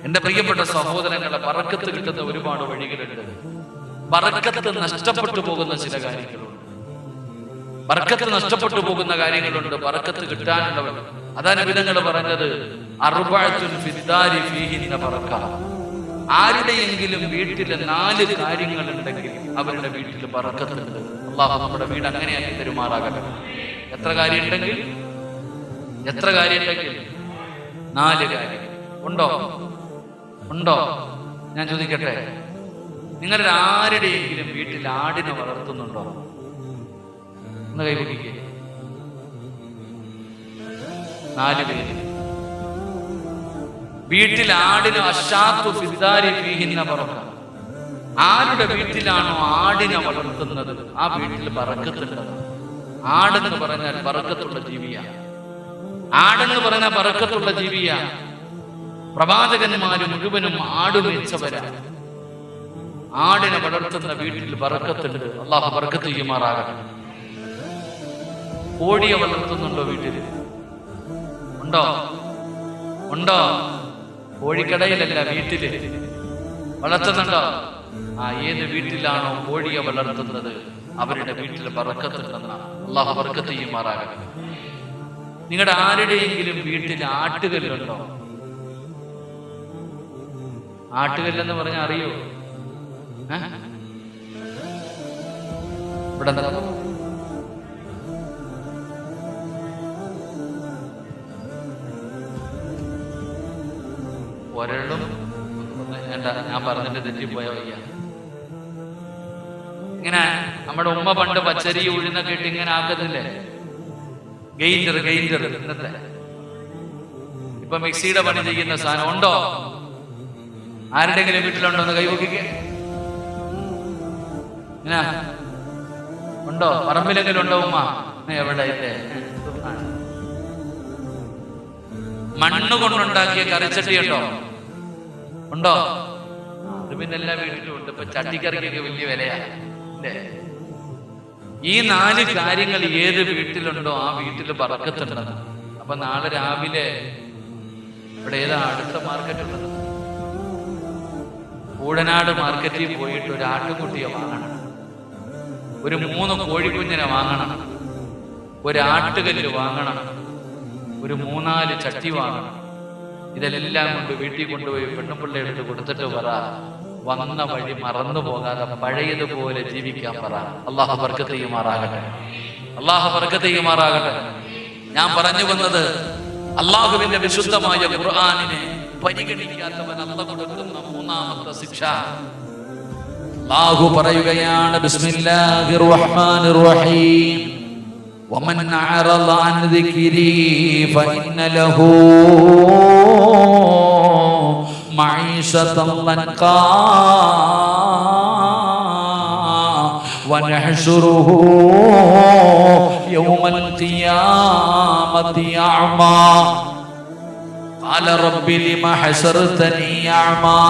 എന്റെ പ്രിയപ്പെട്ട സഹോദരങ്ങളെ, ബറക്കത്ത് കിട്ടുന്ന ഒരുപാട് വഴികളുണ്ട്. ബറക്കത്ത് നഷ്ടപ്പെട്ടു പോകുന്ന ചില കാര്യങ്ങളുണ്ട്. ബറക്കത്ത് നഷ്ടപ്പെട്ടു പോകുന്ന കാര്യങ്ങളുണ്ട്. ബറക്കത്ത് കിട്ടാനുള്ളവർ, അതാണ് നബിതങ്ങൾ പറഞ്ഞത്, അർബഅത്തുൻ ഫിദ്ദാരി ഫീഹിന്ന ബറക. ആരുടെയെങ്കിലും വീട്ടിൽ 4 കാര്യങ്ങൾ ഉണ്ടെങ്കിൽ അവരുടെ വീട്ടിൽ ബറക്കത്തുണ്ട്. അല്ലാഹു നമ്മുടെ വീട് അങ്ങനെയാക്കി തരുമാറാകട്ടെ. എത്ര കാര്യം ഉണ്ടെങ്കിൽ 4 കാര്യം ഉണ്ടോ? ഞാൻ ചോദിക്കട്ടെ, നിങ്ങളുടെ ആരുടെയെങ്കിലും വീട്ടിൽ ആടിനെ വളർത്തുന്നുണ്ടോ? ഒന്ന് കൈപൊക്കിക്കേ. 4 പേര് വീട്ടിൽ ആടിന് അശാത്തു ഫിദ്ദാരി ഫീഹിന്ന ബറക. ആരുടെ വീട്ടിലാണോ ആടിനെ വളർത്തുന്നത് ആ വീട്ടിൽ ബറക്കത്തുണ്ട്. ആടെന്ന് പറഞ്ഞാൽ ബറക്കത്തുള്ള ജീവിയാണ്. ആടെന്ന് പറഞ്ഞാൽ ബറക്കത്തുള്ള ജീവിയാണ്. പ്രവാചകന്മാര് മുഴുവനും ആടുമേച്ചവരാണ്. ആടിനെ വളർത്തുന്ന വീട്ടിൽ ബറക്കത്തുണ്ട്. അല്ലാഹു ബറക്കത്ത് ചെയ്യുമാറാകട്ടെ. കോഴിയെ വളർത്തുന്നുണ്ടോ വീട്ടിൽ? ഉണ്ടോ? കോഴിക്കടയിലല്ല, വീട്ടില് വളർത്തുന്നുണ്ടോ? ഏത് വീട്ടിലാണോ കോഴിയെ വളർത്തുന്നത് അവരുടെ വീട്ടിൽ ബറക്കത്തുണ്ടെന്നാണ്. അല്ലാഹു ബറക്കത്ത് ചെയ്യുമാറാകട്ടെ. നിങ്ങളുടെ ആരുടെയെങ്കിലും വീട്ടിൽ ആട്ടുകല്ലുണ്ടോ? ആട്ടുകല്ലെന്ന് പറഞ്ഞാൽ അറിയോ? ഇവിടെ ഒരളും ഞാൻ പറഞ്ഞിട്ട് തെറ്റിപ്പോയ വയ്യ. ഇങ്ങനെ നമ്മുടെ ഉമ്മ പണ്ട് പച്ചരി ഉഴുന്നൊക്കെ ഇട്ട് ഇങ്ങനെ ആക്കുന്നില്ലേ, ഗെയിൻഡർ ഇന്നത്തെ ഇപ്പൊ മിക്സിയുടെ പണി ചെയ്യുന്ന സാധനം ഉണ്ടോ? ആരുടെങ്കിലും വീട്ടിലുണ്ടോ? എന്ന് കൈവക്കിക്കേ. ഇങ്ങനെ ഉണ്ടോ? പറമ്പിലെങ്കിലും ഉണ്ടോ ഉമ്മ? എവിടെ ഇല്ലേ? മണ്ണ് കൊണ്ടുണ്ടാക്കിയ കറിച്ചട്ടി ഉണ്ടോ? അത് പിന്നെ എല്ലാ വീട്ടിലും ഉണ്ട്. ഇപ്പൊ ചട്ടിക്കറിക്കൊക്കെ വലിയ വിലയാ അല്ലേ? ഈ 4 കാര്യങ്ങൾ ഏത് വീട്ടിലുണ്ടോ ആ വീട്ടിൽ ബറക്കത്തുണ്ടെന്ന്. അപ്പൊ നാളെ രാവിലെ ഇവിടെ ഏതാ അടുത്ത മാർക്കറ്റ് ഉള്ളത്? കൂടനാട് മാർക്കറ്റിൽ പോയിട്ട് ഒരു ആട്ടുകുട്ടിയെ വാങ്ങണം, ഒരു 3 കോഴിക്കുഞ്ഞിനെ വാങ്ങണം, ഒരു ആട്ടുകല്ല് വാങ്ങണം, ഒരു 3-4 ചട്ടി വാങ്ങണം. ഇതെല്ലാം കൊണ്ട് വീട്ടിൽ കൊണ്ടുപോയി പെണ്ണുപിള്ള എടുത്ത് കൊടുത്തിട്ട് പറ, വന്ന വഴി മറന്നു പോകാതെ പഴയതുപോലെ ജീവിക്കാൻ പറ. അല്ലാഹു ബർക്കത്ത് ചെയ്യുമാറാകട്ടെ. ഞാൻ പറഞ്ഞു വന്നത്, അള്ളാഹുവിന്റെ വിശുദ്ധമായ ഖുർആനിനെ പരിഗണിക്കാത്തവൻ അല്ലാഹു കൊടുക്കുന്ന 3ാമത്തെ ശിക്ഷ. അല്ലാഹു പറയുകയാണ്, ബിസ്മില്ലാഹിർ റഹ്മാനിർ റഹീം, ومن أعرض عن ذكري فإن له معيشة ضنكا ونحشره يوم القيامة أعمى قال رب لم حشرتني أعمى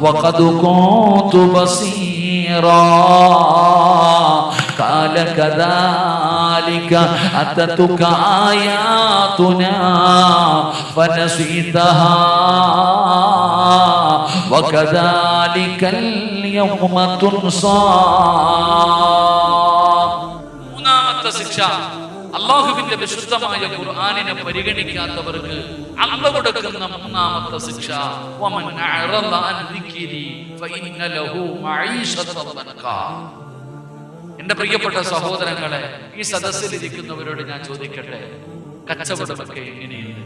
وقد كنت بصيرا قال كذلك أتتك آياتنا فنسيتها وكذلك اليوم تنسى. 3ാമത്തെ ശിക്ഷ, അല്ലാഹുവിന്റെ വിശുദ്ധമായ ഖുർആനിനെ പരിഗണിക്കാത്തവർക്ക് അല്ലാഹു കൊടുക്കുന്ന 3ാമത്തെ ശിക്ഷ, വമൻ അഅറദ അൻ ദിക്രി ഫഇന്ന ലഹു മഈശതൻ ദൻകാ. എന്റെ പ്രിയപ്പെട്ട സഹോദരങ്ങളെ, ഈ സദസ്സിലിരിക്കുന്നവരോട് ഞാൻ ചോദിക്കട്ടെ, കച്ചവടമൊക്കെ എങ്ങനെയുണ്ട്?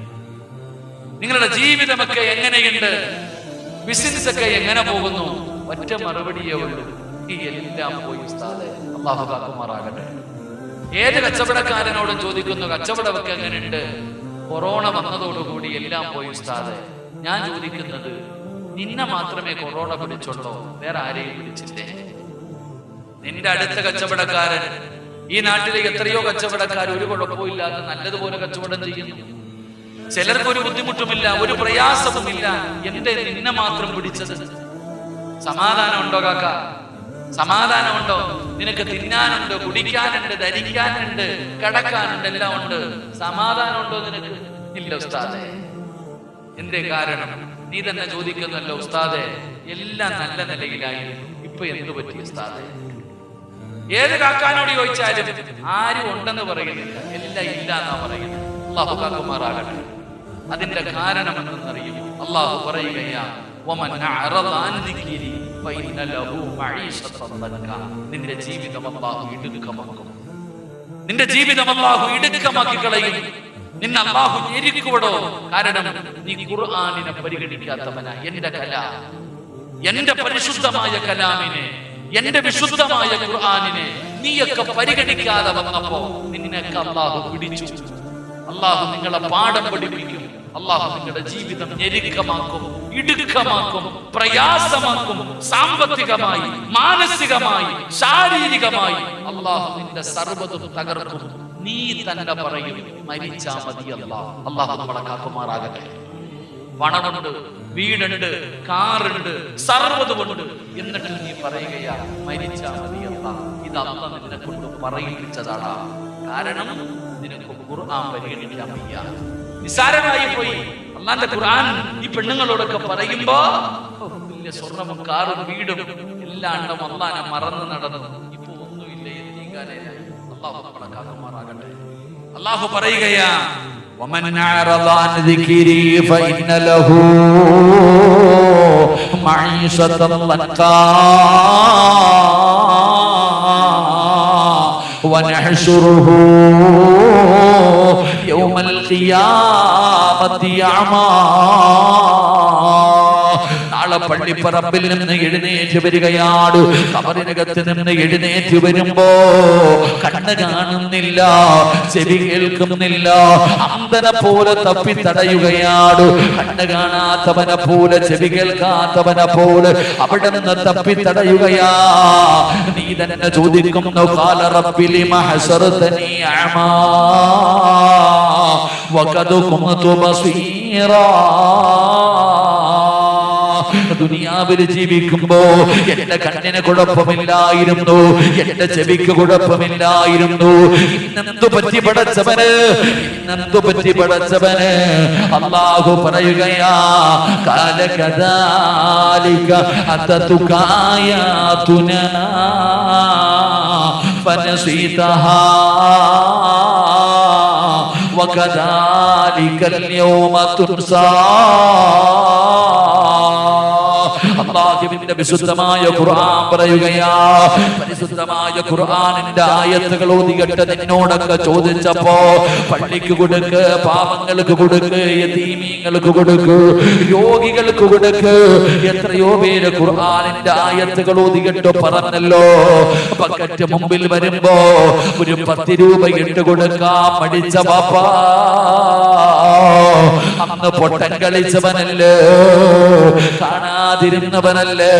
നിങ്ങളുടെ ജീവിതമൊക്കെ എങ്ങനെയുണ്ട്? ബിസിനസ് ഒക്കെ എങ്ങനെ പോകുന്നു? ഒറ്റ മറുപടിയേ ഉള്ളൂ, ഈ എല്ലാം പോയി ഉസ്താദേ. അല്ലാഹു കാക്കുമാറാകട്ടെ. ഏത് കച്ചവടക്കാരനോടും ചോദിക്കുന്നു, കച്ചവടമൊക്കെ എങ്ങനെയുണ്ട്? കൊറോണ വന്നതോടുകൂടി എല്ലാം പോയി ഉസ്താദേ. ഞാൻ ചോദിക്കുന്നത്, നിന്നെ മാത്രമേ കൊറോണ പിടിച്ചുള്ളൂ, വേറെ ആരെയും പിടിച്ചില്ലേ? നിന്റെ അടുത്ത കച്ചവടക്കാരൻ, ഈ നാട്ടിലെ എത്രയോ കച്ചവടക്കാർ ഒരു കുഴപ്പമില്ലാതെ നല്ലതുപോലെ കച്ചവടം ചെയ്യുന്നു. ചിലർക്ക് ഒരു ബുദ്ധിമുട്ടുമില്ല, ഒരു പ്രയാസവുമില്ല. എന്റെ നിന്നെ മാത്രം പിടിച്ചത്? സമാധാനം ഉണ്ടോ കാക്ക? സമാധാനമുണ്ടോ? നിനക്ക് തിന്നാനുണ്ട്, കുടിക്കാനുണ്ട്, ധരിക്കാനുണ്ട്, കിടക്കാനുണ്ട്, എല്ലാം ഉണ്ട്. സമാധാനം ഉണ്ടോ നിനക്ക്? ഇല്ല ഉസ്താദേ. എന്തേ കാരണം? നീ തന്നെ ചോദിക്കുന്നല്ലോ ഉസ്താദെ, എല്ലാം നല്ല നിലയിലായിരുന്നു, ഇപ്പൊ എന്തു പറ്റി ഉസ്താദെ? ഏത് കാക്കാനോട് ചോദിച്ചാലും ആരും ഉണ്ടെന്ന് പറയുന്നില്ല, എല്ലാം ഇല്ല എന്നാ പറയുന്നത്. അള്ളാഹു കാക്കുമാറാകട്ടെ. അതിന്റെ കാരണം എന്തെന്നറിയും? അള്ളാഹു പറയുകയാ, നിന്റെ ജീവിതം അള്ളാഹു ഇടുക്കമാക്കും. നിന്റെ ജീവിതം അള്ളാഹു ഇടുക്കമാക്കി കളയും. നിന്നെ അള്ളാഹു ഞെരുക്കുവിടോ. കാരണം നീ ഖുർആനിനെ പരിഗണിക്കാത്തവനാ. എന്റെ കലാം, എന്റെ പരിശുദ്ധമായ കലാമിനെ, എന്റെ വിശുദ്ധമായ ഖുർആനിനെ നീയൊക്കെ പരിഗണിക്കാതെ വന്നപ്പോ നിന്നെയൊക്കെ അള്ളാഹു പിടിച്ചു. അള്ളാഹു നിങ്ങളെ പാഠം പഠിപ്പിക്കും. അള്ളാഹു നിങ്ങളുടെ ജീവിതം ഞെരുക്കമാക്കും, ഇടുക്കമാക്കും, പ്രയാസമാക്കും. സാമ്പത്തികമായി, മാനസികമായി, ശാരീരികമായി അള്ളാഹു നിന്റെ സർവ്വതും തകർക്കും. നീ തന്നെ പറയും മരിച്ചാ മതി. അള്ളാഹു നമ്മളെ കാക്കുമാറാകട്ടെ. പണമുണ്ട്, വീടുണ്ട്, കാറുണ്ട്, സർവ്വതുമുണ്ട്, എന്നിട്ട് നീ പറയുകയാ മരിച്ചാ മതി. ഇത് അള്ളാഹ് നിന്നെ കൊണ്ട് പറയിപ്പിച്ചതാടാ. കാരണം നിനക്ക് ഖുർആൻ പരിഗണിക്കാൻ വയ്യ. നിസാരമായി പോയി. അള്ളാന്റെ ഖുർആൻ ഈ പെണ്ണുങ്ങളോടൊക്കെ പറയുമ്പോ വലിയ സ്വർണവും കാറും വീടും എല്ലാം അള്ളാനെ മറന്ന് നടന്നു. ഇപ്പൊ ഒന്നുമില്ല, എത്തിക്കാനായി. അള്ളാഹു നമ്മളെ കാക്കുമാറാകട്ടെ. അള്ളാഹു പറയുകയാ, ومن أعرض عن ذكري فإن له معيشة ضنكا ونحشره يوم القيامة أعمى. നാളെ പള്ളിപ്പറമ്പിൽ നിന്ന് എഴുന്നേറ്റ് വരികയാണ്. ഖബറിനകത്ത് നിന്ന് എഴുന്നേറ്റ് വരുമ്പോ കണ്ണ് കാണുന്നില്ല, ചെവി കേൾക്കുന്നില്ല, അന്ധനെ പോലെ തപ്പിത്തടയുകയാണ്. കണ്ണ് കാണാത്തവനെ പോലെ, ചെവി കേൾക്കാത്തവനെ പോലെ അവിടെ നിന്ന് തപ്പിത്തടയുകയാ. നീ തന്നെ ചോദിക്കുന്നു, ഖാല റബ്ബി ലിമ ഹസറതനി അഅമാ വഖദ് കുന്തു ബസീറാ. ദുനിയാവിൽ ജീവിക്കുമ്പോ എന്റെ കണ്ണിന് കുഴപ്പമില്ലായിരുന്നു, എന്റെ ചെവിക്ക് കുഴപ്പമില്ലായിരുന്നു. ഇന്നെന്തു പറ്റി പടച്ചവന്, ഇന്നെന്തു പറ്റി പടച്ചവന്? അല്ലാഹു പറയുകയാ, കാല കദാലിക അതതുക ആയാതുനാ ഫനസീതഹാ വകദാലികൽ യൗമ തുൻസാ. അല്ലാഹുവിന്റെ വിശുദ്ധമായ ഖുർആൻ പറയുകയാ, പരിശുദ്ധമായ ഖുർആനിന്റെ ആയത്തുകൾ ഓതിയിട്ട് നിന്നോടൊക്കെ ചോദിച്ചപ്പോ പള്ളിക്ക് കൊടുക്ക്, പാവങ്ങൾക്ക് കൊടുക്ക്, യതീമീങ്ങൾക്ക് കൊടുക്ക്, രോഗികൾക്ക് കൊടുക്ക്. എത്രയോ പേര് ഖുർആനിന്റെ ആയത്തുകൾ ഓതിയിട്ട് പറഞ്ഞല്ലോ, ബക്കറ്റ് മുമ്പിൽ വരുമ്പോ ഒരു 10 രൂപ ഇട്ട് കൊടുക്കാൻ മടിച്ച ബാപ്പാ അന്ന് പൊട്ടൻ കളിച്ചവനല്ലേ, കാണാതിരുന്നവനല്ലേ.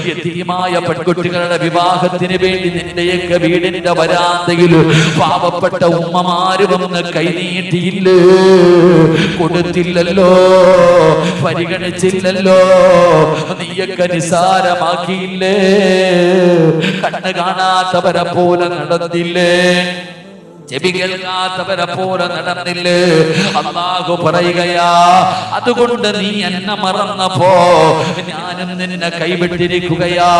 യതീമായ പെൺകുട്ടികളുടെ വിവാഹത്തിന് വേണ്ടി നിന്റെയൊക്കെ വീടിന്റെ വരാന്തയിൽ പാവപ്പെട്ട ഉമ്മമാര് വന്ന് കൈനീട്ടിയില്ലേ, കൊടുത്തില്ലല്ലോ, പരിഗണിച്ചില്ലല്ലോ. നീയൊക്കെ നിസാരമാക്കിയില്ലേ, കണ്ണ് കാണാത്തവരെ പോലെ നടന്നില്ലേ, ചെവി കേൾക്കാത്തവരെ പോലെ നടന്നില്ലേ. അല്ലാഹു പറയുകയാ, അതുകൊണ്ട് നീ എന്നെ മറന്നപ്പോ ഞാനും നിന്നെ കൈവിട്ടിരിക്കുകയാ.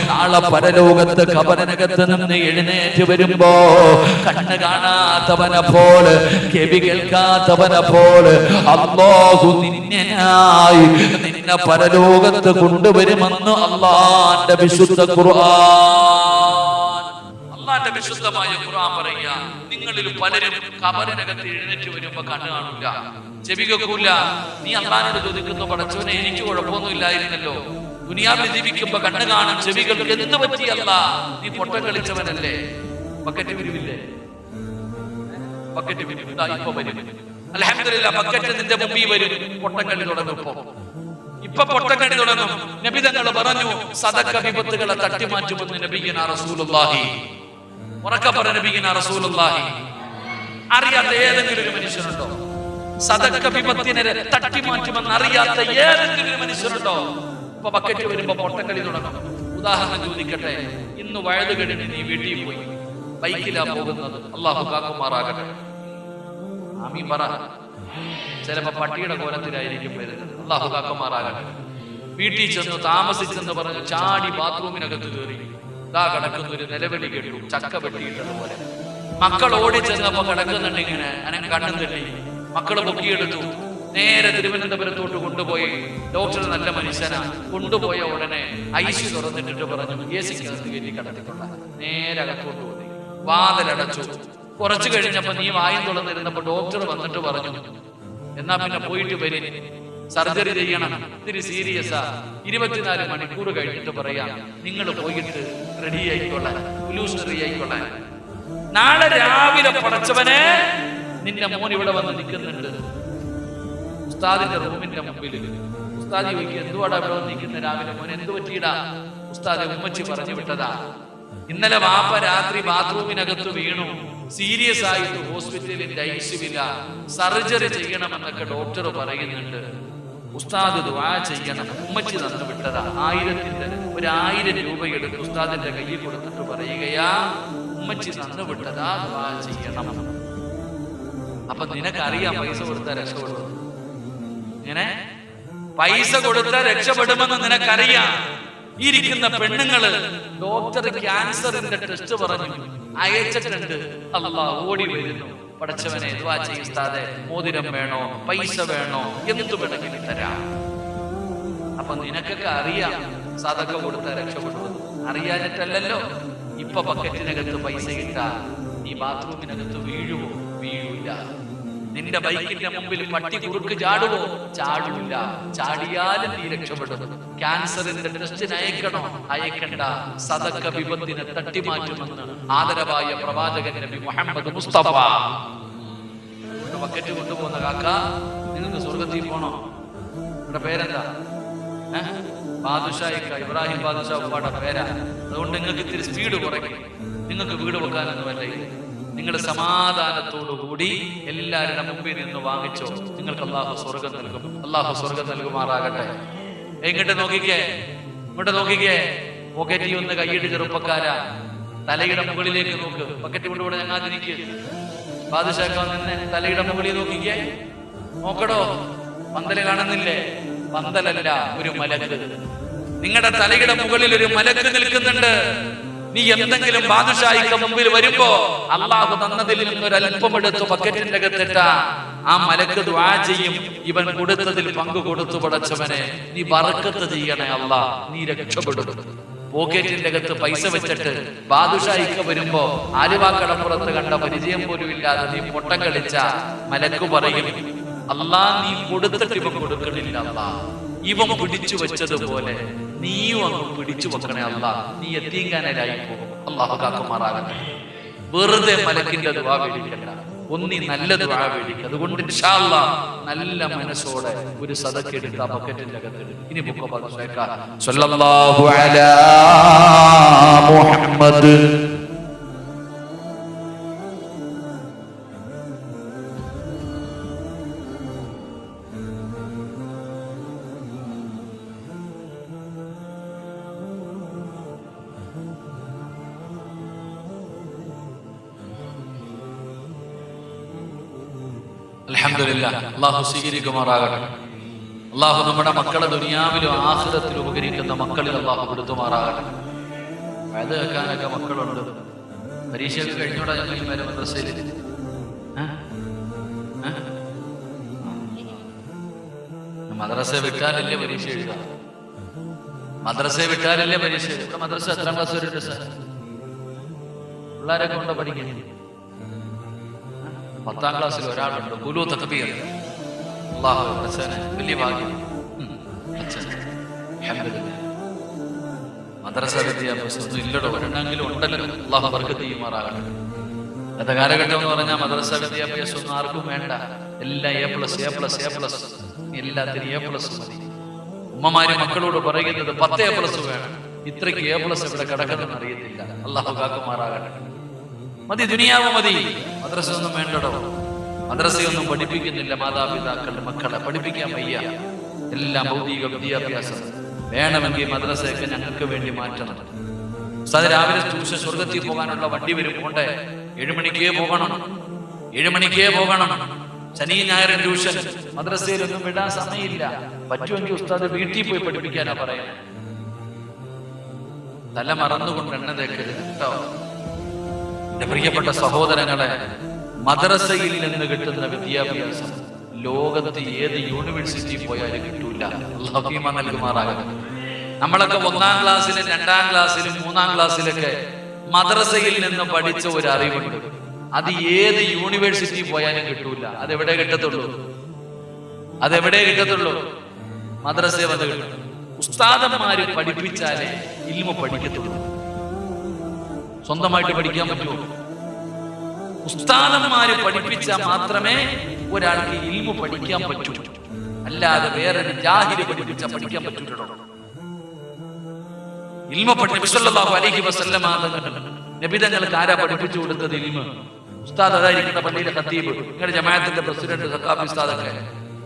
നാളെ പരലോകത്ത് ഖബറിനകത്ത് നിന്ന് എഴുന്നേറ്റ് വരുമ്പോ കണ്ണ് കാണാത്തവനെ പോലെ, ചെവി കേൾക്കാത്തവനെ പോലെ അല്ലാഹു നിന്നെ പരലോകത്ത് കൊണ്ടുവരുമെന്ന് അല്ലാഹുവിന്റെ വിശുദ്ധ ഖുർആൻ, അല്ലാഹുവിന്റെ വിശുദ്ധമായ ഖുർആൻ പറയുക. നിങ്ങളിൽ പലരും ഖബറിനകത്ത് എഴുന്നേറ്റ് വരുമ്പോ കണ്ണ് കാണില്ല, ചെവി കേൾക്കൂല. നീ അല്ലാഹുവിനോട് ചോദിക്കുന്നു, പടച്ചവനെ എനിക്ക് കുഴപ്പമൊന്നും ഇല്ലായിരുന്നല്ലോ, ദുനിയാവിൽ ജീവിക്കുമ്പോ കണ്ണ് കാണും, ചെവികൾക്ക് എന്ത് പറ്റിയല്ല? നീ പൊട്ടം കളിച്ചവനല്ലേ? ബക്കറ്റ് വിരിവില്ലേ? ബക്കറ്റ് വിരിവ് ഇപ്പൊ വരും. അൽഹംദുലില്ലാ, ബക്കറ്റ് നിന്റെ മുമ്പിൽ വരും. പൊട്ടം കളി തുടങ്ങും. ഇപ്പൊ പൊട്ടക്കണി തുടങ്ങും. നബി തങ്ങൾ പറഞ്ഞു, സദക്ക വിപത്തുകളെ തട്ടിമാറ്റുമെന്ന് നബിയുനാ റസൂലുള്ളാഹി. ഉറക്കെ പറ നബിയുനാ റസൂലുള്ളാഹി. അറിയാത്ത ഏതെങ്കിലും ഒരു മനുഷ്യനുണ്ടോ? സദക്ക വിപത്തിനെ തട്ടിമാറ്റുമെന്ന് അറിയാത്ത ഏതെങ്കിലും ഒരു മനുഷ്യനുണ്ടോ? ഇപ്പൊ ബക്കറ്റ് വരുമ്പോ പൊട്ടക്കളി തുടങ്ങും. ഉദാഹരണം ചോദിക്കട്ടെ, ഇന്ന് വഴുത് കഴിഞ്ഞ് നീ വീട്ടിൽ പോയി, ബൈക്കിലാ പോകുന്നത്, അല്ലാഹു കാക്കുമാറാകട്ടെ, ആമീൻ പറ. ചിലപ്പോ പട്ടിയുടെ കോലത്തിലായിരിക്കും വരുന്നത്. അള്ളാഹു കാക്കുമാറാകട്ടെ. വീട്ടിൽ ചെന്ന് താമസിച്ചെന്ന് പറഞ്ഞു ചാടി ബാത്റൂമിനകത്ത് കയറി ഇതാ കിടക്കുന്ന ഒരു നിലവിളി കേട്ടു, ചക്ക വെട്ടിയിട്ടതുപോലെ. മക്കൾ ഓടി ചെന്നപ്പോ കിടക്കുന്നുണ്ട് ഇങ്ങനെ, അനക്ക് കണ്ണും തട്ടി. മക്കള് പൊക്കിയെടുത്തു, നേരെ തിരുവനന്തപുരത്തോട്ട് കൊണ്ടുപോയി. ഡോക്ടർ നല്ല മനുഷ്യനാ. കൊണ്ടുപോയ ഉടനെ ഐസി തുറന്നിട്ടിട്ട് പറഞ്ഞു AC-ക്കകത്ത് കയറ്റി കിടത്തിക്കൊള്ള. നേരെ അകത്തോട്ട് പോയി വാതിലടച്ചു. കുറച്ചു കഴിഞ്ഞപ്പോ നീ വായും തുറന്നിരുന്നപ്പോ ഡോക്ടർ വന്നിട്ട് പറഞ്ഞു എന്നാ പിന്നെ പോയിട്ട് വരി, സർജറി ചെയ്യണം, ഇത്തിരി സീരിയസാ, 24 മണിക്കൂർ കഴിഞ്ഞിട്ട് പറയാം, നിങ്ങൾ പോയിട്ട് റെഡി ആയിക്കൊള്ളാൻ, ഉലൂഷണറി ആയിക്കൊള്ളാൻ. നാളെ രാവിലെ പടച്ചവനെ നിന്റെ മോൻ ഇവിടെ വന്ന് നിൽക്കുന്നുണ്ട് ഉസ്താദിന്റെ റൂമിന്റെ മുമ്പിൽ. ഉസ്താദി ചോദിക്കുക എന്തുവാടാ ഇവിടെ വന്ന് നിൽക്കുന്ന രാവിലെ, മോൻ എന്ത് പറ്റിയിടാ? ഉസ്താദെ ഉമ്മച്ചി പറഞ്ഞു വിട്ടതാ, ഇന്നലെ വാപ്പ രാത്രി ബാത്റൂമിനകത്ത് വീണു, സീരിയസ് ആയിട്ട് ഹോസ്പിറ്റലിന്റെ ഐസിയുവില്ല, സർജറി ചെയ്യണമെന്നൊക്കെ ഡോക്ടർ പറയുന്നുണ്ട്. ഉസ്താദ് ദുആ ചെയ്യണം, ഉമ്മച്ചി തന്നു വിട്ടതാ. 1000 രൂപ എടുത്ത് ഉസ്താദിന്റെ കയ്യിൽ കൊടുത്തിട്ട് പറയുകയാ ഉമ്മച്ചി തന്നു വിട്ടതാ, ദുആ ചെയ്യണം. അപ്പൊ നിനക്കറിയാം പൈസ കൊടുത്താൽ രക്ഷപ്പെടും. ഇങ്ങനെ പൈസ കൊടുത്താൽ രക്ഷപ്പെടുമെന്ന് നിനക്കറിയാം. ഇരിക്കുന്ന പെണ്ണുങ്ങള് ഡോക്ടർ ക്യാൻസറിന്റെ ടെസ്റ്റ് പറഞ്ഞു അയച്ചിട്ടുണ്ട്. അല്ലാഹ് ഓടി വരുന്നു, പടച്ചവനെ ദുആ ചെയ്യിസ്താതെ, മോതിരം വേണോ, പൈസ വേണോ, എന്തു വേണമെങ്കിലും തരാം. അപ്പൊ നിനക്കൊക്കെ അറിയാം സദഖ കൊടുത്താൽ രക്ഷപ്പെടും. അറിയാനിട്ടല്ലോ. ഇപ്പൊ ബക്കറ്റിനകത്ത് പൈസ ഇട്ടാ നീ ബാത്റൂമിനകത്ത് വീഴുവോ? വീഴൂല. നിന്റെ ബൈക്കിന്റെ മുമ്പിൽ പട്ടി കുറുക്ക് ചാടുവോ? ചാടൂല. ചാടിയാലും നീ രക്ഷപ്പെടും. ക്യാൻസറിന്റെ ടെസ്റ്റിന് അയക്കണോ? അയക്കണ്ട. സദഖ വിപത്തിനെ തട്ടിമാറ്റുമെന്ന് ആദരവായ പ്രവാചകൻ നബി മുഹമ്മദ് മുസ്തഫ. ബക്കറ്റ് കൊണ്ടുപോകുന്ന കാക്ക, നിങ്ങൾക്ക് സ്വർഗത്തിൽ പോണോ? ഇവിടെ പേരെന്താ? ബാദുഷായിക്ക, ഇബ്രാഹിം ബാദുഷാ ഉപ്പാടെ പേരാ. അതുകൊണ്ട് നിങ്ങൾക്ക് ഇത്തിരി സ്പീഡ് കുറയ്ക്കും. നിങ്ങൾക്ക് വീട് വെക്കാനൊന്നുമല്ല. നിങ്ങൾ സമാധാനത്തോടുകൂടി എല്ലാവരുടെ മുമ്പിൽ നിന്ന് വാങ്ങിച്ചോ. നിങ്ങൾക്ക് അള്ളാഹു സ്വർഗം നൽകും. അള്ളാഹു സ്വർഗം നൽകുമാറാകട്ടെ. എങ്ങോട്ട് നോക്കിക്കേ, ഇങ്ങോട്ട് നോക്കിക്കേ. പോക്കറ്റി ഒന്ന് കൈയിട്ട് ചെറുപ്പക്കാരാ, തലയുടെ മുകളിലേക്ക് നോക്ക്. ബക്കറ്റ് കൊണ്ടുകൂടെ ഞങ്ങൾ തിരിക്ക്. ബാദുഷാക്ക വന്നെ തലയുടെ മുകളിൽ നോക്കിക്കേ. നോക്കടോ, പന്തല് കാണുന്നില്ലേ? പന്തലല്ല, ഒരു മലക്ക്. നിങ്ങളുടെ തലയുടെ മുകളിൽ ഒരു മലക്ക് നിൽക്കുന്നുണ്ട്. നീ എന്തെങ്കിലും ബാദുഷായിക്ക് മുമ്പിൽ വരുമ്പോ അള്ളാഹു തന്നതിൽ നിന്നൊരൽപ്പം എടുത്ത് ബക്കറ്റിന്റെ അകത്തിട്ട ആ മലക്ക് ദുആ ചെയ്യും, ഇവൻ കൊടുത്തതിൽ പങ്കു കൊടുത്തു പടച്ചവനെ നീ ബറക്കത്ത് ചെയ്യണേ അല്ലാ, നീ രക്ഷപ്പെടും. പോക്കറ്റിന്റെ അകത്ത് പൈസ വെച്ചിട്ട് ബാദുഷായിക്ക് വരുമ്പോ ആലുവാക്കടപ്പുറത്ത് കണ്ട പരിചയം പോലും ഇല്ലാതെ നീ പൊട്ടം കളിച്ച മലക്ക് പറയും, അല്ലാ നീ കൊടുത്തിട്ട് ഇവൻ കൊടുക്കണില്ല അല്ലാ, ഇവൻ പിടിച്ചു വെച്ചതുപോലെ നീയും അങ്ങ് പിടിച്ചു വെക്കണേ അല്ലാ, നീ എത്തിക്കാനായി പോകും. അല്ലാഹു കാക്കുമാറാകട്ടെ. വെറുതെ മലക്കിന്റെ ദുആ വേടിക്കണ്ട, ഒന്നി നല്ല ദുആ വേടിക്കുക. അതുകൊണ്ട് ഇൻഷാ അല്ലാഹ് നല്ല മനസ്സോടെ ഒരു സദഖ എടുത്ത് ആ ബക്കറ്റിന്റെ അകത്ത് ഇനി ബുക്ക് സ്വല്ലല്ലാഹു അലാ മുഹമ്മദ്. അൽഹംദുലില്ലാഹ്, അല്ലാഹു സ്വീകരിക്കുമാറാകട്ടെ. അല്ലാഹു നമ്മുടെ മക്കളെ ദുനിയാവിലും ആഖിറത്തിലും ഉപകരിക്കുന്ന മക്കളിൽ അല്ലാഹു പെടുത്തുമാറാകട്ടെ. അത് കേൾക്കാനൊക്കെ മക്കളുണ്ട്. പരീക്ഷയൊക്കെ കഴിഞ്ഞോടെ ഞങ്ങൾ മേലെ മദ്രസയിൽ മദ്രസ വിട്ടാലല്ലേ പരീക്ഷ എഴുതാം. മദ്രസ വിട്ടാലല്ലേ പരീക്ഷ. ഇവിടെ മദ്രസ എത്രാം ക്ലാസ് വരെ സാർ? പിള്ളേരൊക്കെ ഉണ്ടോ പഠിക്കാൻ? 10ാം ക്ലാസ്സിൽ ഒരാളുണ്ട്. കുലു തക്ബീർ. അല്ലാഹു അച്ഛനെ വലിയ ഭാഗ്യം. മദ്രസ വിദ്യാഭ്യാസം ഇല്ലടോ, ഒരെണ്ണെങ്കിലും ഉണ്ടല്ലോ. അല്ലാഹു ബർക്കത്ത് ചെയ്യുമാറാകട്ടെ. ഗത കാലഘട്ടം എന്ന് പറഞ്ഞാൽ മദ്രസ വിദ്യാഭ്യാസം ഒന്നും ആർക്കും വേണ്ട. എല്ലാം A+, എല്ലാത്തിനും A+ മതി. ഉമ്മമാര് മക്കളോട് പറയുന്നത് 10 A+ വേണം. ഇത്രയ്ക്ക് A+ ഇവിടെ കിടക്കുന്നെന്ന് അറിയത്തില്ല. അല്ലാഹു കാക്കുമാറാകട്ടെ. മതി, ദുനിയാവ് മതി, മദ്രസ ഒന്നും വേണ്ടടോ. മദ്രസയൊന്നും പഠിപ്പിക്കുന്നില്ല മാതാപിതാക്കളുടെ മക്കളെ, പഠിപ്പിക്കാൻ വയ്യ. എല്ലാം ഭൗതിക വിദ്യാഭ്യാസം വേണമെങ്കിൽ മദ്രസയൊക്കെ ഞങ്ങൾക്ക് വേണ്ടി മാറ്റണം. രാവിലെ ട്യൂഷൻ സ്വർഗത്തിൽ പോകാനുള്ള വണ്ടി വരും, പോണ്ടേ? 7 മണിക്കേ പോകണം. ശനി ഞായറും ട്യൂഷൻ, മദ്രസയിലൊന്നും വിടാൻ സമയമില്ല. പറ്റുമെങ്കിൽ ഉസ്താദ് വീട്ടിൽ പോയി പഠിപ്പിക്കാനാ പറയാൻ. തല മറന്നുകൊണ്ട് എണ്ണ തേക്കരുത് കേട്ടോ. എന്റെ പ്രിയപ്പെട്ട സഹോദരങ്ങളെ, മദ്രസയിൽ നിന്ന് കിട്ടുന്ന വിദ്യാഭ്യാസം ലോകത്ത് ഏത് യൂണിവേഴ്സിറ്റി പോയാലും കിട്ടൂല. അല്ലാഹു ഈമാൻ നൽകുമാറാകട്ടെ. നമ്മളൊക്കെ 1-ാം ക്ലാസ്സിലും 2-ാം ക്ലാസ്സിലും 3-ാം ക്ലാസ്സിലൊക്കെ മദ്രസയിൽ നിന്ന് പഠിച്ച ഒരു അറിവുണ്ട്. അത് ഏത് യൂണിവേഴ്സിറ്റി പോയാലും കിട്ടൂല. അതെവിടെ കിട്ടത്തുള്ളൂ? മദ്രസയെ വന്ന് കിട്ടും. ഉസ്താദന്മാര് പഠിപ്പിച്ചാലേ ഇൽമു പഠിക്കത്തുള്ളൂ. സ്വന്തമായിട്ട് പഠിക്കാൻ പറ്റുമോ? ഉസ്താദന്മാര് പഠിപ്പിച്ചാൽ മാത്രമേ ഒരാൾക്ക് ഇൽമു പഠിക്കാൻ പറ്റൂ. അല്ലാതെ വേറൊരു ജാഹില് പഠിപ്പിച്ചാൽ പഠിക്കാൻ പറ്റൂലോ. ഇൽമു നബി സല്ലല്ലാഹു അലൈഹി വസല്ലം നബിതങ്ങൾക്ക് ആരാ പഠിപ്പിച്ചു കൊടുത്തത്? ഇൽമു. ഉസ്താദ് അതായിരിക്കുന്ന പള്ളിയിലെ ഖത്തീബ്, നിങ്ങളുടെ ജമാഅത്തിന്റെ പ്രസിഡന്റ്, സഖാഫി ഉസ്താദൊക്കെ.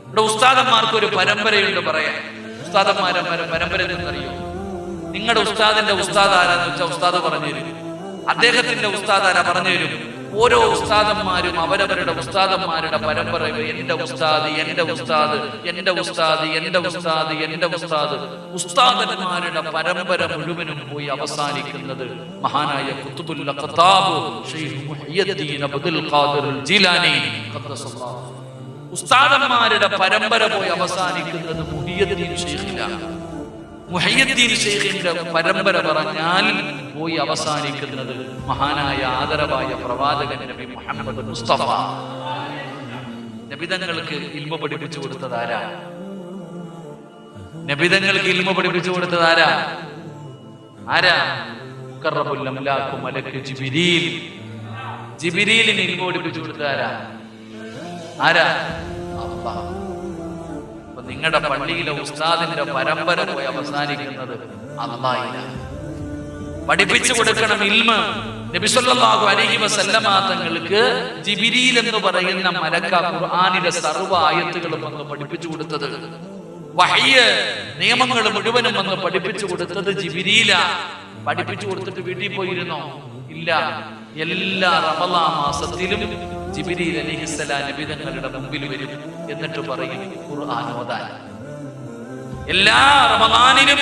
ഇവിടെ ഉസ്താദന്മാർക്ക് ഒരു പരമ്പരയുണ്ട് പറയാൻ. ഉസ്താദന്മാരെ പരമ്പര എന്നറിയോ? നിങ്ങളുടെ ഉസ്താദിന്റെ ഉസ്താദ് ആരാന്ന് വെച്ചാൽ ഉസ്താദ് പറഞ്ഞു തരും. അദ്ദേഹത്തിന്റെ ഉസ്താദ് ആരാ പറഞ്ഞു തരും. ഓരോ ഉസ്താദന്മാരും അവരവരുടെ ഉസ്താദന്മാരുടെ പരമ്പര, എന്റെ ഉസ്താദ്, എന്റെ ഉസ്താദ്, എന്റെ ഉസ്താദ്, എന്റെ ഉസ്താദ്, എന്റെ ഉസ്താദ്, ഉസ്താദന്മാരുടെ പരമ്പര മുഴുവനും പോയി അവസാനിക്കുന്നത് മഹാനായ ഖുത്ബുൽ ഖത്താബ് ശൈഖ് മുഹയ്യിദ്ദീൻ അബ്ദുൽ ഖാദിർ ജീലാനി ഖദ്ദസല്ലാഹു. ഉസ്താദന്മാരുടെ പരമ്പര പോയി അവസാനിക്കുന്നത് മുഹയ്യിദ്ദീൻ ശൈഖിലാണ്. മുഹയ്യിദ്ദീൻ ശൈഖിന്റെ പരമ്പര പറഞ്ഞാൽ പോയി അവസാനിക്കുന്നത് മഹാനായ ആദരവായ പ്രവാചകൻ നബി മുഹമ്മദ് മുസ്തഫ. നബിതങ്ങൾക്ക് ഇൽമു പഠിപ്പിച്ചു കൊടുത്തതാരാ? നബിതങ്ങൾക്ക് ഇൽമു പഠിപ്പിച്ചു കൊടുത്തതാരാ? ആരാ? ഖറബുൽ അംലാഖു മലക്ക് ജിബ്രീൽ. ജിബ്രീലിന് ഇൽമു പഠിപ്പിച്ചു കൊടുത്തതാരാ? ആരാ? അല്ലാഹ്. നിങ്ങളുടെ പള്ളിയിലെ ഉസ്താദിന്റെ പരമ്പര പോയി അവസാനിക്കുന്നത് അല്ലാഹുവിനാണ്. പഠിപ്പിച്ചു കൊടുക്കണം ഇൽമ. നബി സല്ലല്ലാഹു അലൈഹി വസല്ലമ തങ്ങൾക്ക് ജിബ്രീൽ എന്ന് പറയുന്ന മലക്ക ഖുർആനിലെ സർവ്വ ആയത്തുകളും വന്ന് പഠിപ്പിച്ചു കൊടുത്തത്, വഹയ്യ് നിയമങ്ങൾ മുഴുവനും വന്ന് പഠിപ്പിച്ചു കൊടുത്തത് ജിബ്രീല. പഠിപ്പിച്ചു കൊടുത്തിട്ട് വീട്ടിൽ പോയിരുന്നോ? ഇല്ല. എല്ലാ റമളാൻ മാസത്തിലും ജിബ്രീൽ അലൈഹിസ്സലാം നബി തങ്ങളുടെ മുമ്പിൽ വരും. എന്നിട്ട് പറയും ഖുർആൻ ഓതാൻ. എല്ലാ റമളാനിലും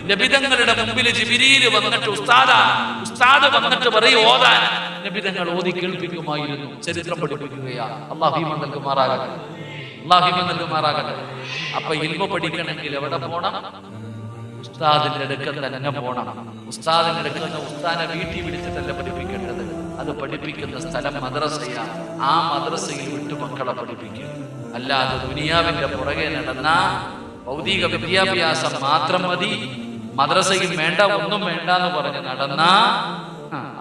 നബി തങ്ങളുടെ മുമ്പിൽ ജിബ്രീൽ വന്നിട്ട് ഉസ്താദ് വന്നിട്ട് പറയും ഓതാൻ. നബി തങ്ങൾ ഓതി കേൾപ്പിക്കുമായിരുന്നു. ചരിത്രം പഠിപ്പിക്കുകയാ. അല്ലാഹു ഈമാൻ നൽകുമാറാകട്ടെ. അപ്പൊ ഇൽമു പഠിക്കണമെങ്കിൽ എവിടെ പോണം? ഉസ്താദിന്റെ അടുക്കൽ തന്നെ പോണം. ഉസ്താദിന്റെ അടുക്കൽ ഉസ്താദിനെ വീട്ടിൽ വിളിച്ചിട്ടല്ല പഠിപ്പിക്കേണ്ടത്. അത് പഠിപ്പിക്കുന്ന സ്ഥലം മദ്രസയാണ്. ആ മദ്രസയിൽ വിട്ടു മക്കളെ പഠിപ്പിക്കും. അല്ലാതെ ദുനിയാവിന്റെ പുറകെ നടന്ന ഭൗതിക വിദ്യാഭ്യാസം മാത്രം മതി, മദ്രസയിൽ വേണ്ട, ഒന്നും വേണ്ട എന്ന് പറഞ്ഞ് നടന്ന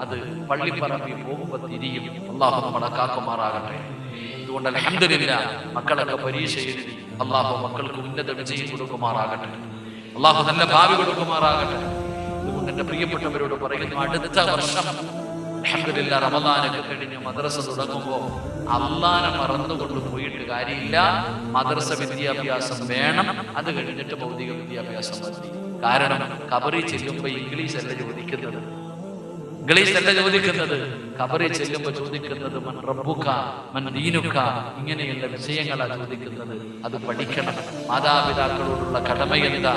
അത് പള്ളിപ്പറമ്പിൽ പോകുമ്പോൾ തിരിയും. അല്ലാഹു നമ്മളെ കാക്കുമാറാകട്ടെ. അതുകൊണ്ട് അൽഹംദുലില്ലാ മക്കളൊക്കെ പരീക്ഷ എഴുതി അല്ലാഹു മക്കൾക്ക് ഉന്നത വിജയം കൊടുക്കുമാറാകട്ടെ. അല്ലാഹു നല്ല ഭാവി കൊടുക്കുമാറാകട്ടെ. അതുകൊണ്ട് എന്റെ പ്രിയപ്പെട്ടവരോട് പറയുന്നു, അടുത്ത വർഷം അൽഹംദുലില്ലാ റമദാനൊക്കെ കഴിഞ്ഞ് മദ്രസ തുടങ്ങുമ്പോൾ അല്ലാഹനെ മറന്നുകൊണ്ട് പോയിട്ട് കാര്യമില്ല. മദ്രസ വിദ്യാഭ്യാസം വേണം. അത് കഴിഞ്ഞിട്ട് ഭൗതിക വിദ്യാഭ്യാസം മതി. കാരണം ഖബറിൽ ചെല്ലുമ്പോൾ ഇംഗ്ലീഷ് അല്ല ചോദിക്കുന്നത്. ഖബറിൽ ചെല്ലുമ്പോൾ ചോദിക്കുന്നത് മൻ റബ്ബുക മൻ ദീനുക, ഇങ്ങനെയുള്ള വിഷയങ്ങളാണ് ചോദിക്കുന്നത്. അത് പഠിക്കണം. മാതാപിതാക്കളോടുള്ള കടമ എന്താ,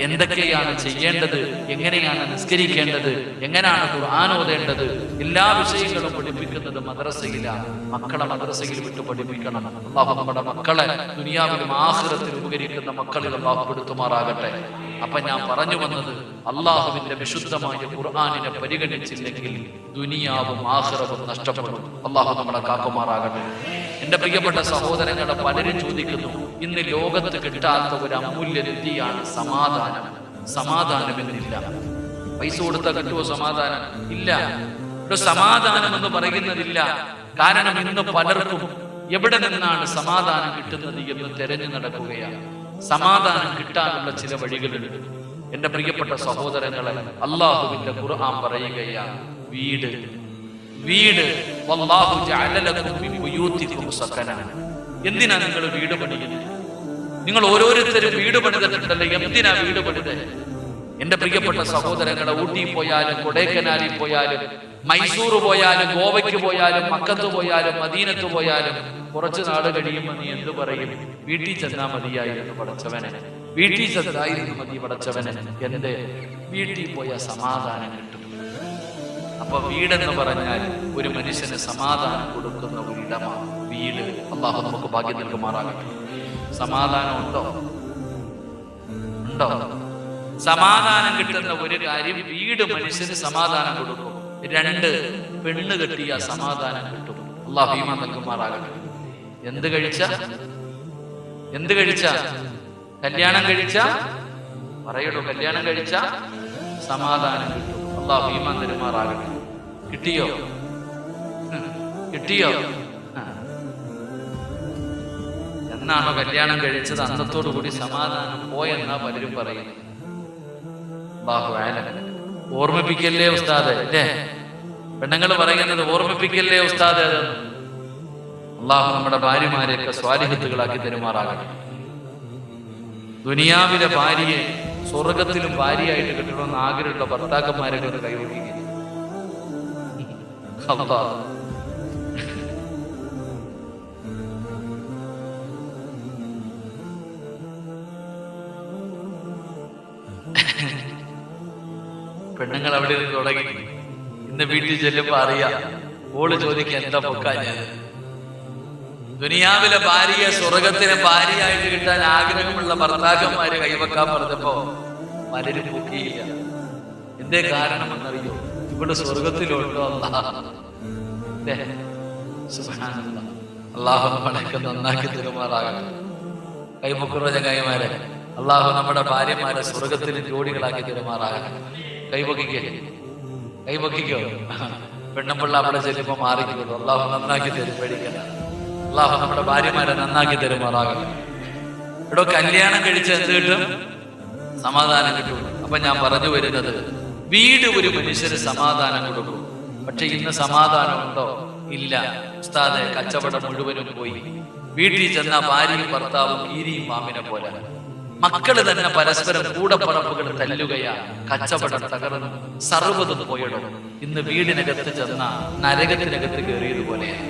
എന്തൊക്കെയാണ് ചെയ്യേണ്ടത്, എങ്ങനെയാണ് നിസ്കരിക്കേണ്ടത്, എങ്ങനെയാണ് ഖുർആൻ ഓതേണ്ടത്, എല്ലാ വിഷയങ്ങളും പഠിപ്പിക്കുന്നത് മദ്രസയിലാണ്. മക്കളെ മദ്രസയിൽ വിട്ട് പഠിപ്പിക്കണം. അല്ലാഹു നമ്മുടെ മക്കളെ ദുനിയാവിലും ആഖിറത്തിലും ഉപകരിക്കുന്ന മക്കളിൽ അല്ലാഹു പെടുത്തുമാറാകട്ടെ. അപ്പൊ ഞാൻ പറഞ്ഞു വന്നത്, അള്ളാഹുവിന്റെ വിശുദ്ധമായ ഖുർആനിനെ പരിഗണിച്ചില്ലെങ്കിൽ ദുനിയാവും ആഖിറവും നഷ്ടപ്പെടും. അള്ളാഹു നമ്മളെ കാക്കുമാറാകട്ടെ. എന്റെ പ്രിയപ്പെട്ട സഹോദരങ്ങളെ, പലരും ചോദിക്കുന്നു, ഇന്ന് ലോകത്ത് കിട്ടാത്ത ഒരു അമൂല്യ നിധിയാണ് സമാധാനം. സമാധാനമെന്നില്ല. പൈസ കൊടുത്താൽ കിട്ടുമോ സമാധാനം? ഇല്ല. ഒരു സമാധാനം എന്ന് പറയുന്നതില്ല. കാരണം ഇന്ന് പലർക്കും എവിടെ നിന്നാണ് സമാധാനം കിട്ടുന്നത് എന്ന് തെരഞ്ഞു നടക്കുകയാണ്. സമാധാനം കിട്ടാനുള്ള ചില വഴികളുണ്ട്. എന്റെ പ്രിയപ്പെട്ട സഹോദരങ്ങളെ, അല്ലാഹുവിന്റെ ഖുർആൻ പറയുകയാണ്, വീട് വല്ലാഹു ജഅല ലക്കും മിൻ ബുയൂതികും സകന. എന്തിനാ നിങ്ങൾ വീട് പണിയുന്നത്? നിങ്ങൾ ഓരോരുത്തരും വീട് പണിതിട്ടുണ്ടല്ലോ, എന്തിനാ വീട് പണിത്? എന്റെ പ്രിയപ്പെട്ട സഹോദരങ്ങളെ, ഊട്ടി പോയാലും കൊടൈക്കനാലിൽ പോയാലും മൈസൂർ പോയാലും ഗോവയ്ക്ക് പോയാലും മക്കത്ത് പോയാലും മദീനത്ത് പോയാലും കുറച്ചു നാട് കഴിയുമ്പോൾ നീ എന്തു പറയും? വീട്ടിൽ ചെന്നാ മതിയായിരുന്നു പടച്ചവനെ, വീട്ടിൽ ചെന്നായിരുന്നു മതി പടച്ചവനെ. എന്റെ വീട്ടിൽ പോയ സമാധാനം കിട്ടും. അപ്പൊ വീടെന്ന് പറഞ്ഞാൽ ഒരു മനുഷ്യന് സമാധാനം കൊടുക്കുന്ന ഒരു ഇടമാണ് വീട്. അല്ലാഹു നമുക്ക് ഭാഗ്യം നൽകുമാറാകട്ടെ. സമാധാനം ഉണ്ടോ? സമാധാനം കിട്ടുന്ന ഒരു കാര്യം വീട് മനുഷ്യന് സമാധാനം കൊടുക്കും. 2, പെണ്ണ് കെട്ടിയ സമാധാനം കിട്ടും. അല്ലാഹു ഈമാൻ നൽകുമാറാകട്ടെ. എന്ത് കഴിച്ച കല്യാണം കഴിച്ച പറയടോ, കല്യാണം കഴിച്ച സമാധാനം കിട്ടും. അല്ലാഹു ഈമാൻ തരുമാറാകട്ടെ. കിട്ടിയോ? എന്നാണോ കല്യാണം കഴിച്ചത് അന്നത്തോടു കൂടി സമാധാനം പോയെന്നാ പലരും പറയുന്നത്. അല്ലാഹു അഅലം. ഓർമ്മിപ്പിക്കല്ലേ ഉസ്താദ്, അല്ലേ? പെണ്ണുങ്ങൾ പറയുന്നത് ഓർമ്മിപ്പിക്കല്ലേ ഉസ്താദ്. അല്ലാഹു നമ്മുടെ ഭാര്യമാരെയൊക്കെ സ്വാലിഹത്തുകളാക്കി തരുമാറാകട്ടെ. ദുനിയാവിലെ ഭാര്യയെ സ്വർഗത്തിലും ഭാര്യയായിട്ട് കിട്ടണമെന്ന് ആഗ്രഹമുള്ള ഭർത്താക്കന്മാരൊക്കെ ഒന്ന് കൈവയ്ക്കുക. പെണ്ണുങ്ങൾ അവിടെ നിന്ന് തുടങ്ങി. ഇന്ന് വീട്ടിൽ ചെല്ലുമ്പോ അറിയാം, ഓള് ചോദിക്കാൻ എന്താ പൊക്കാഞ്ഞത്. ദുനിയാവിലെ ഭാര്യയെ സ്വർഗത്തിലെ ഭാര്യയായിട്ട് കിട്ടാൻ ആഗ്രഹമുള്ള ഭർത്താക്കന്മാര് കൈവെക്കാൻ പറഞ്ഞപ്പോ പലരും പൊക്കിയില്ല. എന്തേ കാരണമെന്നറിയോ? ഇവിടെ സ്വർഗത്തിലുണ്ടോ? അല്ലാഹു നമ്മളൊക്കെ നന്നാക്കി തരുമാറാകട്ടെ. കൈപൊക്കുറ ചങ്ങായിമാരെ, അല്ലാഹു നമ്മുടെ ഭാര്യമാരെ സ്വർഗത്തിന് ജോഡികളാക്കി തരുമാറാകട്ടെ. കൈപൊക്കിക്കോ. പെണ്ണുമ്പിള്ള അവിടെ ചെല്ലുമ്പോ മാറിക്കോളൂ. അല്ലാഹു നന്നാക്കി തരും, പേടിക്കണ്ട. അല്ലാഹു നമ്മുടെ ഭാര്യമാരെ നന്നാക്കി തരുമാറാകട്ടെ. ഇവിടെ കല്യാണം കഴിച്ച് എന്ത് കിട്ടും? സമാധാനം കിട്ടും. അപ്പൊ ഞാൻ പറഞ്ഞു വരുന്നത്, വീട് ഒരു മനുഷ്യന് സമാധാനം കൊടുക്കും. പക്ഷെ ഇന്ന് സമാധാനം ഉണ്ടോ? ഇല്ല. ഉസ്താദെ, കച്ചവടം മുഴുവനും പോയി. വീട്ടിൽ ചെന്ന ഭാര്യയും ഭർത്താവും കീരിയും മാമിനെ പോലെ. മക്കള് തന്നെ പരസ്പരം കൂടപ്പറപ്പുകൾ തല്ലുകയാ. കച്ചവടം തകർന്നു, സർവ്വതും പോയിടും. ഇന്ന് വീടിനകത്ത് ചെന്ന നരകത്തിനകത്ത് കയറിയതുപോലെയാണ്.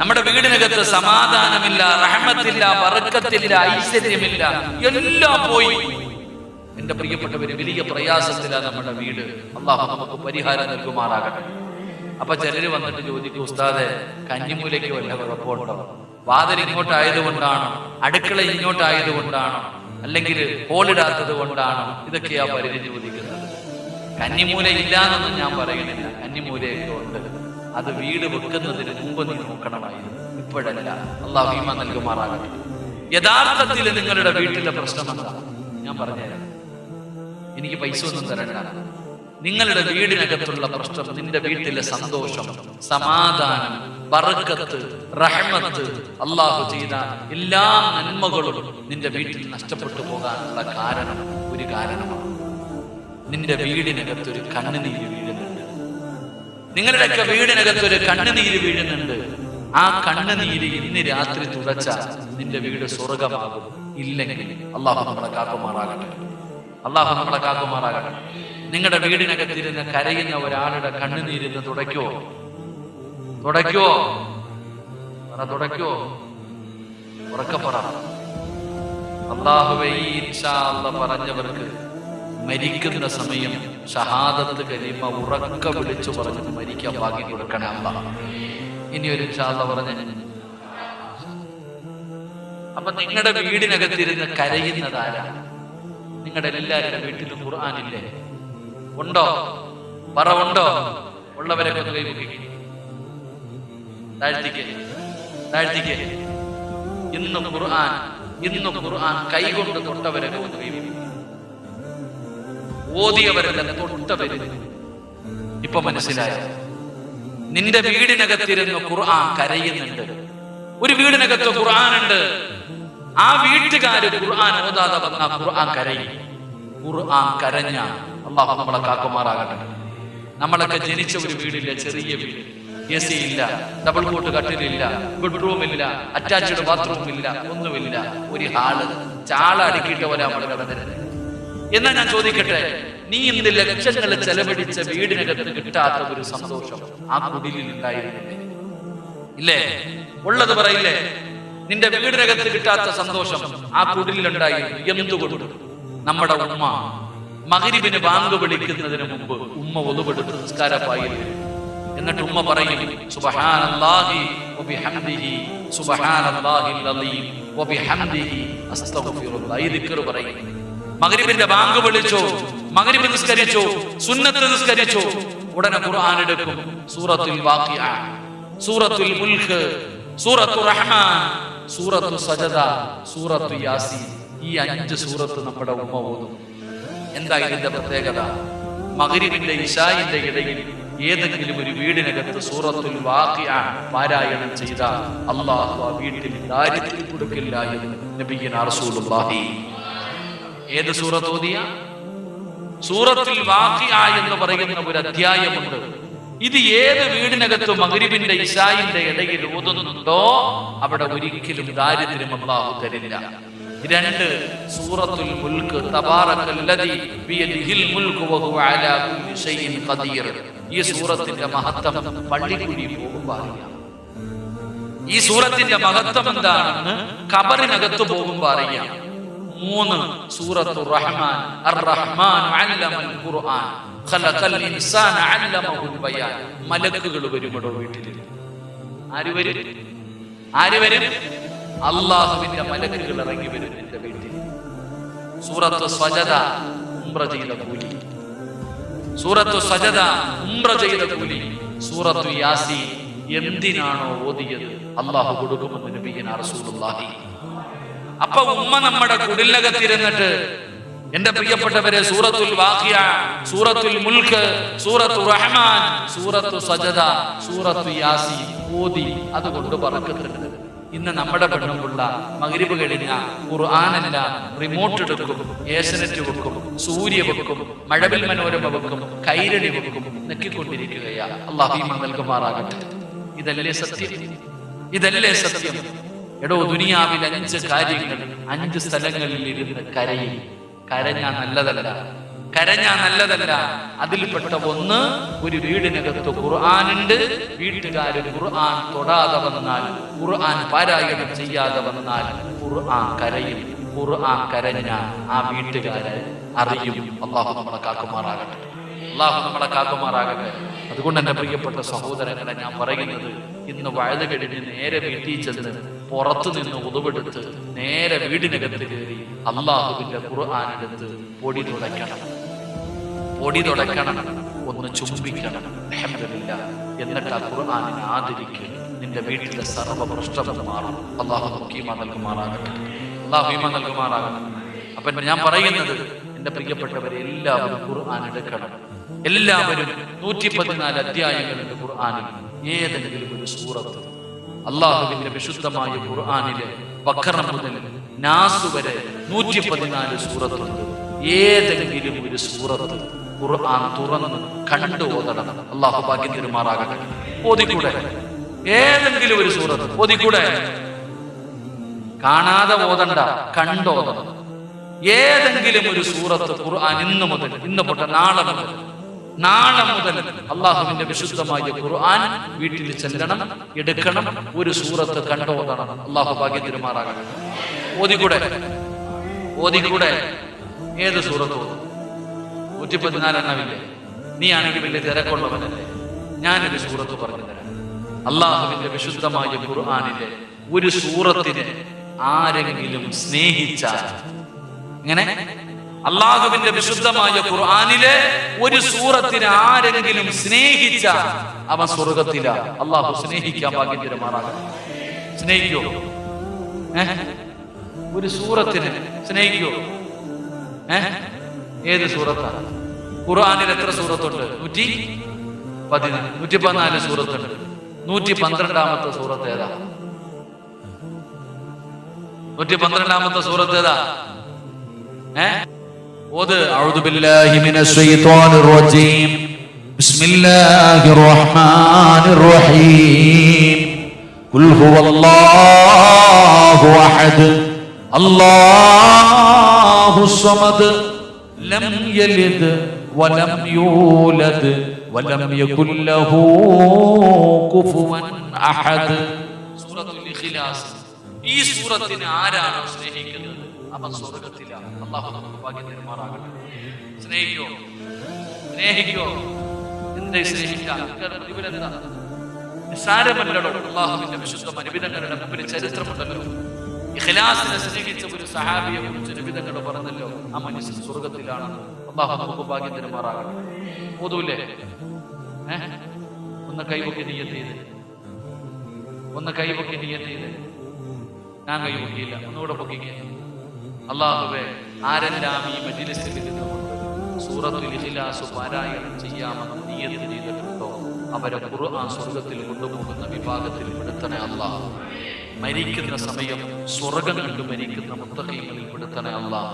നമ്മുടെ വീടിനകത്ത് സമാധാനമില്ല, റഹ്മത്തില്ല, ബറക്കത്തില്ല, ഐശ്വര്യമില്ല, എല്ലാം പോയി. എന്റെ പ്രിയപ്പെട്ടവര്, വലിയ പ്രയാസത്തിലാണ് നമ്മുടെ വീട്. അല്ലാഹു നമുക്ക് പരിഹാരം നൽകുമാറാകട്ടെ. അപ്പൊ ചിലര് വന്നിട്ട് ചോദിക്കും, ഉസ്താദെ, കഞ്ഞിമൂലയ്ക്ക് വല്ല കുഴപ്പമുണ്ടോ? വാതിൽ ഇങ്ങോട്ടായതുകൊണ്ടാണോ? അടുക്കള ഇങ്ങോട്ടായതുകൊണ്ടാണോ? അല്ലെങ്കിൽ ഹോളിടാത്തത് കൊണ്ടാണോ? ഇതൊക്കെയാ പലരും ചോദിക്കുന്നത്. കന്നിമൂല ഇല്ലാന്നൊന്നും ഞാൻ പറയുന്നില്ല, കന്നിമൂലയൊക്കെ ഉണ്ട്. അത് വീട് വെക്കുന്നതിന് മുമ്പ് നീ നോക്കണമായിരുന്നു, ഇപ്പോഴല്ല. അല്ലാഹു ഈമാൻ നൽകുമാറാകട്ടെ. യഥാർത്ഥത്തിൽ നിങ്ങളുടെ വീട്ടിലെ പ്രശ്നം എന്താ? ഞാൻ പറഞ്ഞുതരാം. എനിക്ക് പൈസ ഒന്നും തരണ്ട. നിങ്ങളുടെ വീടിനകത്തുള്ള പ്രശ്നം, നിന്റെ വീട്ടിലെ സന്തോഷം, സമാധാനം, ബറക്കത്ത്, റഹ്മത്ത്, അല്ലാഹു ചെയ്ത എല്ലാ നന്മകളും നിന്റെ വീട്ടിൽ നഷ്ടപ്പെട്ടു പോകാനുള്ള ഒരു കാരണമാണ്. നിന്റെ വീടിനകത്തൊരു കണ്ണുനീര് വീഴുന്നുണ്ട്. നിങ്ങളുടെയൊക്കെ വീടിനകത്തൊരു കണ്ണുനീര് വീഴുന്നുണ്ട്. ആ കണ്ണുനീര് ഇന്ന് രാത്രി തുടച്ചാൽ നിന്റെ വീട് സ്വർഗമാകും. ഇല്ലെങ്കിൽ അല്ലാഹു നമ്മളെ കാക്കുമാറാകട്ടെ. അല്ലാഹു നമ്മളെ കാക്കുമാറാകട്ടെ. നിങ്ങളുടെ വീടിനകത്തിരുന്ന് കരയുന്ന ഒരാളുടെ കണ്ണുനീരിന്ന് തുടയ്ക്കോ? ഉറക്കപ്പറ. അല്ലാഹുവേ, ഇൻഷാ അല്ലാഹ് പറഞ്ഞവർക്ക് മരിക്കുന്ന സമയം ഷഹാദത്ത് കലിമ ഉറക്ക വിളിച്ചു പറഞ്ഞു മരിക്കാൻ ഭാഗ്യം കൊടുക്കണേ അല്ലാഹ്. ഇനി ഒരു ഇൻഷാ അല്ലാഹ് പറഞ്ഞ. അപ്പൊ നിങ്ങളുടെ വീടിനകത്തിരുന്ന് കരയുന്നതാരാ? നിങ്ങളുടെ എല്ലാവരുടെ വീട്ടിലും ഖുർആനില്ലേ? ഉണ്ടോ? ഉണ്ടോ? ഉള്ളവരൊക്കെ ഒന്ന് കൈപൊക്കി താഴ്ത്തിക്ക്. ഇന്ന് ഖുർആൻ കൈകൊണ്ട് തൊട്ടവരൊക്കെ ഒന്ന് കൈപൊക്കി. ഓതിയവരല്ല, തൊട്ടവര്. ഇപ്പൊ മനസ്സിലായോ? നിന്റെ വീടിനകത്തിരുന്ന് ഖുർആൻ കരയുന്നുണ്ട്. ഒരു വീടിനകത്ത് ഖുർആനുണ്ട്. ആ വീട്ടുകാര് ഖുർആൻ ഓതാതെ വന്ന ഖുർആൻ കരയും. ഖുർആൻ കരഞ്ഞ അല്ലാഹു നമ്മളെ കാക്കുമാറാകട്ടെ. നമ്മളൊക്കെ ജനിച്ച ഒരു വീടില്ല, ചെറിയ വീട്. AC ഇല്ല, ഡബിൾ കോട്ട് കട്ടിലില്ല, ബെഡ്റൂം ഇല്ല, അറ്റാച്ച്ഡ് ബാത്റൂം ഇല്ല, ഒന്നുമില്ല. ഒരു ഹാള് ചാള അടുക്കിയിട്ട് പോലെ നമ്മൾ കിടന്നിരുന്നത്. എന്നാ ഞാൻ ചോദിക്കട്ടെ, നീ ഇന്ന് ലക്ഷങ്ങൾ ചെലവഴിച്ച വീടിനകത്ത് കിട്ടാത്ത ഒരു സന്തോഷം ആ കുടിലിൽ ഉണ്ടായിരുന്നില്ലേ? ഇല്ലേ? ഉള്ളത് പറയില്ലേ? നിന്റെ വീടിനകത്ത് കിട്ടാത്ത സന്തോഷം ആ കുടിലുണ്ടായി. എന്തുകൊണ്ട്? നമ്മുടെ ഉമ്മ മഗ്രിബിന് ബാങ്ക് വിളിക്കുന്നതിന് മുമ്പ് ഉമ്മ ഒതുപെടുത്ത് നിസ്കാരപ്പായിൽ. എന്നിട്ട് ഉമ്മ പറയും സുബ്ഹാനല്ലാഹി വബിഹംദിഹി സുബ്ഹാനല്ലാഹിൽ അലീം വബിഹംദിഹി അസ്തഗ്ഫിറുല്ലാഹ്. ഈ ദിക്ർ പറയും. മഗ്രിബിന്റെ ബാങ്ക് വിളിച്ചോ, മഗ്രിബ് നിസ്കരിച്ചോ, സുന്നത്ത് നിസ്കരിച്ചോ, ഉടനെ ഖുർആൻ എടുക്കും. സൂറത്തുൽ വാഖിഅ, സൂറത്തുൽ മുൽക്ക്, സൂറത്തുർ റഹ്മാൻ, സൂറത്തു സജദ, സൂറത്തു യാസീൻ. ഈ 5 സൂറത്ത് നമ്മുടെ ഉമ്മ ഓതും. എന്താ ഇതിന്റെ പ്രത്യേകത? മഗ്രിബിന്റെ ഇശാഇന്റെ ഇടയിൽ ഏതെങ്കിലും ഒരു വീടിനകത്ത് സൂറത്തുൽ വാഖിഅ പാരായണം ചെയ്ത അല്ലാഹു ആ വീട്ടിൽ ദാരിദ്ര്യം കൊടുക്കില്ല എന്ന് നബിയുനാ റസൂലുള്ളാഹി. ഏത് സൂറത്ത് ഓതിയ? സൂറത്തുൽ വാഖിഅ എന്ന് പറയുന്ന ഒരു അധ്യായമുണ്ട്. ഇത് ഏത് വീടിനകത്ത് മഗ്രിബിന്റെ ഇശാഇന്റെ ഇടയിൽ ഓതുന്നുണ്ടോ അവിടെ ഒരിക്കലും ദാരിദ്ര്യം അല്ലാഹു തരില്ല. 2 സൂറത്തുൽ മുൽക്ക്, തബാറകല്ലദീ ബിയദിഹിൽ മുൽക്കു വഹുവ അലാ കുല്ലി ഷൈഇൻ ഖദീർ. ഈ സൂറത്തിന്റെ മഹത്വം പള്ളിക്കുടി പോകുമ്പോൾ അറിയാം. ഈ സൂറത്തിന്റെ മഹത്വം എന്താണെന്ന് ഖബറിനകത്ത് പോകുമ്പോൾ അറിയാം. 3 സൂറത്തുർ റഹ്മാൻ, അർ റഹ്മാൻ അല്ലമൽ ഖുർആൻ ഖലഖൽ ഇൻസാന അല്ലമഹുൽ ബയാൻ. മലക്കുകൾ വരുമടോ വീട്ടിൽ. ആര് വരും? ആര് വരും? അല്ലാഹുവിന്റെ മലക്കുകൾ ഇറങ്ങി വരും നിന്റെ വീട്ടിൽ. സൂറത്തു സജദ ഉംറ ചെയ്ത കൂലി, സൂറത്തു സജദ ഉംറ ചെയ്ത കൂലി. സൂറത്തു യാസീൻ എന്തിനാണോ ഓതിയത് അല്ലാഹു കൊടുക്കുമെന്ന് നബിയുനാ റസൂലുള്ളാഹി. അപ്പൊ ഉമ്മ നമ്മുടെ കുടിലകത്തിരുന്നിട്ട് എന്റെ പ്രിയപ്പെട്ടവരെ സൂറത്തുൽ വാഖിഅ, സൂറത്തുൽ മുൽക്ക്, സൂറത്തുർ റഹ്മാൻ, സൂറത്തു സജദ, സൂറത്തു യാസീൻ ഓതി അതുകൊണ്ട് ബറക്കത്തുണ്ട്. ഇന്ന് നമ്മുടെ പെണ്ണുമുള്ള മഗ്രിബ് കഴിഞ്ഞ ഖുർആനല്ല റിമോട്ട് എടുക്കും, ഏഷ്യനെറ്റ് വെക്കും, സൂര്യ വെക്കും, മഴവിൽ മനോരമ വെക്കും, കൈരളി വെക്കും, നെക്കിക്കൊണ്ടിരിക്കുകയാ. അല്ലാഹു ഈമാൻ നൽകുമാറാകട്ടെ. ഇതല്ലേ സത്യം? ഇതല്ലേ സത്യം? എടോ, ദുനിയാവിൽ 5 കാര്യങ്ങൾ 5 സ്ഥലങ്ങളിൽ ഇരുന്ന് കരയും. കരഞ്ഞാ നല്ലതല്ല, കരഞ്ഞാ നല്ലതല്ല. അതിൽപ്പെട്ട ഒന്ന്, ഒരു വീടിനകത്ത് ഖുർആനുണ്ട്, വീട്ടുകാര് ഖുർആൻ തൊടാതെ വന്നാൽ, ഖുർആൻ പാരായണം ചെയ്യാതെ വന്നാൽ ഖുർആൻ കരയും. ഖുർആൻ കരഞ്ഞ ആ വീട്ടുകാരെ അറിയും. അല്ലാഹു നമ്മളെ കാക്കുമാറാകട്ടെ. അല്ലാഹു നമ്മളെ കാക്കുമാറാകട്ടെ. അതുകൊണ്ട് എന്റെ പ്രിയപ്പെട്ട സഹോദരങ്ങളെ ഞാൻ പറയുന്നത്, ഇന്ന് വഴുത് കഴിഞ്ഞ് നേരെ വീട്ടിൽ ചെന്ന് പുറത്തു നിന്ന് ഉതുവെടുത്ത് നേരെ വീടിനകത്ത് കയറി അല്ലാഹുവിന്റെ ഖുർആൻ എടുത്ത് പൊടി തുടയ്ക്കണം, പൊടി തുടയ്ക്കണം, ഒന്ന് ചുംബിക്കണം, അൽഹംദുലില്ലാഹ്. എന്നിട്ട് ആ ഖുർആനിനെ ആദരിക്കുക. നിന്റെ വീട്ടിലെ സർവ്വ പ്രശ്നവും മാറും. അല്ലാഹു നമുക്ക് ഈമാൻ നൽകുമാറാകട്ടെ. അല്ലാഹു ഈമാൻ നൽകുമാറാകട്ടെ. അപ്പൊ ഞാൻ പറയുന്നത്, എന്റെ പ്രിയപ്പെട്ടവരെ, എല്ലാവരും ഖുർആൻ എടുക്കണം. എല്ലാവരും 114 അധ്യായങ്ങളുണ്ട് ഖുർആനിൽ. ഏതെങ്കിലും ഒരു സൂറത്ത്, അല്ലാഹുവിന്റെ വിശുദ്ധമായ ഖുർആനിലെ ബഖറ മുതൽ നാസ് വരെ 114 സൂറത്തുണ്ട്. ഏതെങ്കിലും ഒരു സൂറത്ത് ഖുർആൻ തുറന്ന് കണ്ടു ഓതണം. അല്ലാഹു ഭാഗ്യം തരുമാറാകട്ടെ. ഓതിക്കൂടെ? ഏതെങ്കിലും ഒരു സൂറത്ത് ഓതിക്കൂടെ? കാണാതെ ഓതണ്ട, കണ്ടോതണം. ഏതെങ്കിലും ഒരു സൂറത്ത് ഖുർആൻ ഇന്ന് മുതൽ, ഇന്ന് തൊട്ട് നാളെ മുതൽ അല്ലാഹുവിന്റെ വിശുദ്ധമായ ഖുർആൻ വീട്ടിൽ ചെല്ലണം, എടുക്കണം, ഒരു സൂറത്ത് കണ്ടോതണം. അല്ലാഹു ഭാഗ്യം തരുമാറാകട്ടെ. ഓതിക്കൂടെ? ഓതിക്കൂടെ? ഏത് സൂറത്ത് ഓതും? 114 എണ്ണമില്ലേ? നീ ആണെങ്കിൽ വലിയ തിരക്കുള്ളവനല്ലേ? ഞാനൊരു സൂറത്ത് പറഞ്ഞു തരാം. അല്ലാഹുവിന്റെ വിശുദ്ധമായ ഖുർആനിലെ ഒരു സൂറത്തിനെ ആരെങ്കിലും സ്നേഹിച്ചാൽ, ഇങ്ങനെ അല്ലാഹുവിന്റെ വിശുദ്ധമായ ഖുർആനിലെ ഒരു സൂറത്തിനെ ആരെങ്കിലും സ്നേഹിച്ചാൽ അവൻ സ്വർഗത്തിലാ. അല്ലാഹു സ്നേഹിക്കാൻ ഭാഗ്യം തരുമാറാകട്ടെ. സ്നേഹിക്കോ? ഒരു സൂറത്തിനെ സ്നേഹിക്കോ? ഏത് സൂറത്താണ്? ഖുർആനിൽ എത്ര സൂറത്തുണ്ട്? 114 സൂറത്തുണ്ട്. 112ാമത്തെ സൂറത്ത് ഏതാ? 112ാമത്തെ സൂറത്ത് ഏതാ? ഓത്. അഊദു ബില്ലാഹി മിനശ് ശൈത്വാനിർ റജീം. ബിസ്മില്ലാഹിർ റഹ്മാനിർ റഹീം. ഖുൽ ഹുവല്ലാഹു അഹദ് അല്ലാഹുസ് സമദ് ലം യലിദ് വലം യൂലദ് വലം യകുൽ ലഹു കുഫുവൻ അഹദ്. സൂറത്തുൽ ഇഖ്ലാസ്. ഈ സൂറത്തിനെ ആരാണ് സ്നേഹിക്കുന്നത് അവൻ സ്വർഗ്ഗത്തിലാണ്. അല്ലാഹു നമുക്ക് ഭാഗ്യം തരുമാറാകട്ടെ. സ്നേഹിക്കോ? സ്നേഹിക്കോ? എന്തേ സ്നേഹിക്കാൻ? പ്രതിഫലം നിസ്സാരമല്ലടോ. അല്ലാഹുവിന്റെ വിശുദ്ധ നബിതങ്ങളുടെ മുമ്പിൽ ചരിത്രമുണ്ടല്ലോ. ഇഖ്ലാസിനെ സ്നേഹിച്ച ഒരു സഹാബിയെ കുറിച്ച് നബിതങ്ങൾ പറഞ്ഞല്ലോ, ആ മനുഷ്യൻ സ്വർഗ്ഗത്തിലാണ്. അല്ലാഹു നമുക്ക് ഭാഗ്യം തരുമാറാകട്ടെ. ഓതൂല്ലേ? ഒന്ന് കൈവക്കി നിയ്യത്ത് ചെയ്ത്, ഒന്ന് കൈവക്കി നിയ്യത്ത് ചെയ്ത്. ഞാൻ കൈവക്കിയില്ല, ഒന്നുകൂടെ പൊക്കിക്കേ. അല്ലാഹുവേ, ആരെല്ലാം ഈ മജ്ലിസിൽ നിന്നുകൊണ്ട് സൂറത്തുൽ ഇഖ്ലാസ് പാരായണം ചെയ്യാമെന്ന് നിയ്യത്ത് ചെയ്തിട്ടുണ്ടോ അവരെ ഖുർആൻ സ്വർഗ്ഗത്തിൽ കൊണ്ടുപോകുന്ന വിഭാഗത്തിൽ പെടുത്തണേ അല്ലാഹ്. മരിക്കുന്ന സമയം സ്വർഗ്ഗം കണ്ടു മരിക്കുന്ന മുത്തഖീങ്ങളിൽ പെടുത്തണേ അല്ലാഹ്.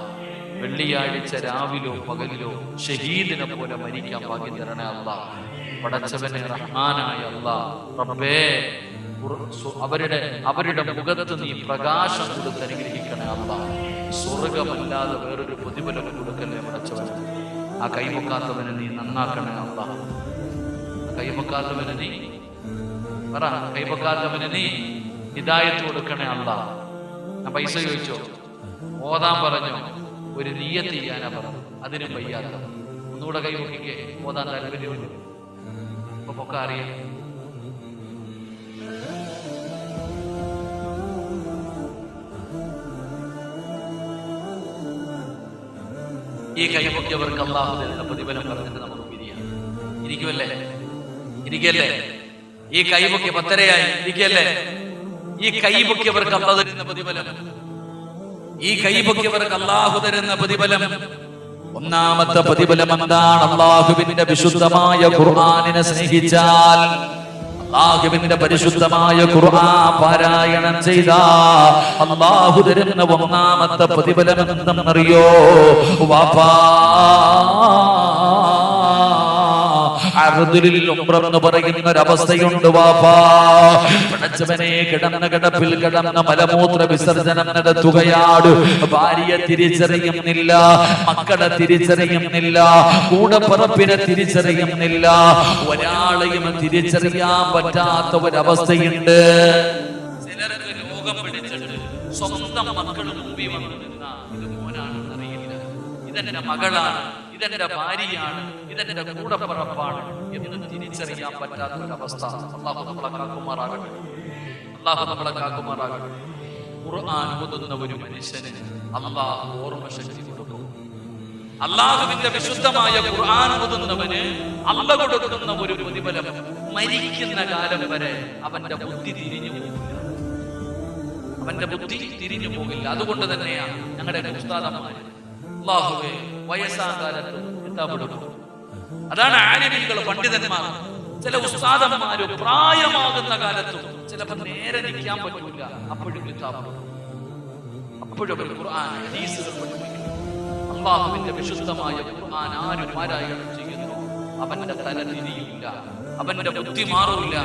വെള്ളിയാഴ്ച രാവിലോ പകലിലോ ഷഹീദിനെ പോലെ മരിക്കാൻ ഭാഗ്യം തരണേ അല്ലാഹ്. പടച്ചവനെ റഹ്മാനായ അല്ലാഹ്, റബ്ബേ, അവരുടെ മുഖത്ത് നീ പ്രകാശം കൊടുത്ത് അനുഗ്രഹിക്കണേ അല്ലാഹ്. സ്വർഗമല്ലാതെ വേറൊരു പ്രതിഫലം കൊടുക്കല്ലേ പടച്ചവൻ. ആ കൈവക്കാത്തവനെ നീ നന്നാക്കണേ അല്ലാഹ്. കൈവക്കാത്തവനെ നീ പറ, കൈവക്കാത്തവനെ നീ ഹിദായത്ത് കൊടുക്കണേ അല്ലാഹ്. ഞാൻ പൈസ ചോദിച്ചോ? ഓതാൻ പറഞ്ഞോ? ഒരു നിയ്യത്ത് ചെയ്യാനാ പറഞ്ഞു, അതിനും വയ്യാത്ത. ഒന്നുകൂടെ കൈവക്കിക്കേ. ഓതാൻ താല്പര്യമില്ല. അപ്പൊ പൊക്ക അറിയാം. ഈ കൈപൊക്കിയവർക്ക് അല്ലാഹു തരുന്ന പ്രതിഫലം പറഞ്ഞിട്ട് നമുക്ക് പിരിയാം. ഇരിക്കുമല്ലേ? ഇരിക്കല്ലേ? ഈ കൈപൊക്കിയ 10:30 ഇരിക്കല്ലേ? ഈ കൈപൊക്കിയവർക്ക് അല്ലാഹു തരുന്ന പ്രതിഫലം, ഈ കൈപൊക്കിയവർക്ക് അല്ലാഹു തരുന്ന പ്രതിഫലം, ഒന്നാമത്തെ പ്രതിഫലം എന്താണ്? അല്ലാഹുവിന്റെ വിശുദ്ധമായ ഖുർആനിനെ സ്നേഹിച്ചാൽ, അല്ലാഹുവിന്റെ പരിശുദ്ധമായ ഖുർആൻ പാരായണം ചെയ്താ അല്ലാഹു തരുന്ന ഒന്നാമത്തെ പ്രതിഫലം എന്തെന്നറിയോ? വാപ്പാ, എന്ന് പറയുന്ന ഒരവസ്ഥയുണ്ട് വാപ്പാ. പടച്ചവനെ, കിടന്ന കിടപ്പിൽ കിടന്ന മലമൂത്ര വിസർജനം നടത്തുകയാണ്. ഭാര്യയെ തിരിച്ചറിയുന്നില്ല, മക്കളെ തിരിച്ചറിയുന്നില്ല, കൂടപ്പിറപ്പിനെ തിരിച്ചറിയുന്നില്ല, ഒരാളെയും തിരിച്ചറിയാൻ പറ്റാത്ത ഒരവസ്ഥയുണ്ട്. ചിലർക്ക് രോഗം പിടിച്ചിട്ട് സ്വന്തം മക്കൾ മുമ്പിൽ വന്നു നിന്ന ഇത് മോനാണെന്ന് അറിയില്ല, ഇതെന്റെ മകളാണ്, ഇതെന്റെ ഭാര്യയാണ്, ഇതെന്റെ കൂടപ്പിറപ്പാണ് എന്ന് തിരിച്ചറിയാൻ പറ്റാത്ത ഒരവസ്ഥ. അല്ലാഹു നമ്മളെ കാക്കുമാറാകട്ടെ. അല്ലാഹു നമ്മളെ കാക്കുമാറാകട്ടെ. ഖുർആൻ ഓതുന്ന ഒരു മനുഷ്യന് അല്ലാഹു ഓർമ്മശക്തി കൊടുക്കും. അല്ലാഹുവിന്റെ വിശുദ്ധമായ ഖുർആൻ ഓതുന്നവന് അല്ലാഹു കൊടുക്കുന്ന ഒരു പ്രതിഫലം, മരിക്കുന്ന കാലം വരെ അവന്റെ ബുദ്ധി തിരിഞ്ഞു പോകില്ല. അവന്റെ ബുദ്ധി തിരിഞ്ഞു പോകില്ല. അതുകൊണ്ട് തന്നെയാണ് ഞങ്ങളുടെ ഉസ്താദന്മാര് അല്ലാഹുവേ വയസ്സാം കാലത്ത് കിതാബെടുക്കും. അതാണ് ആലിമീങ്ങൾ, പണ്ഡിതന്മാർ. ചില ഉസ്താദന്മാര് പ്രായമാകുന്ന കാലത്തും ചിലപ്പോൾ നേരെ നിൽക്കാൻ പറ്റൂല, അപ്പോഴും കിതാബെടുക്കും. അപ്പോഴും അവർ ഖുർആൻ ഹദീസുകൾ പഠിപ്പിക്കും. അല്ലാഹുവിന്റെ വിശുദ്ധമായ ഖുർആൻ ആര് പാരായണം ചെയ്യുന്നു അവന്റെ തല തിരിയില്ല, അവന്റെ ബുദ്ധി മാറൂല.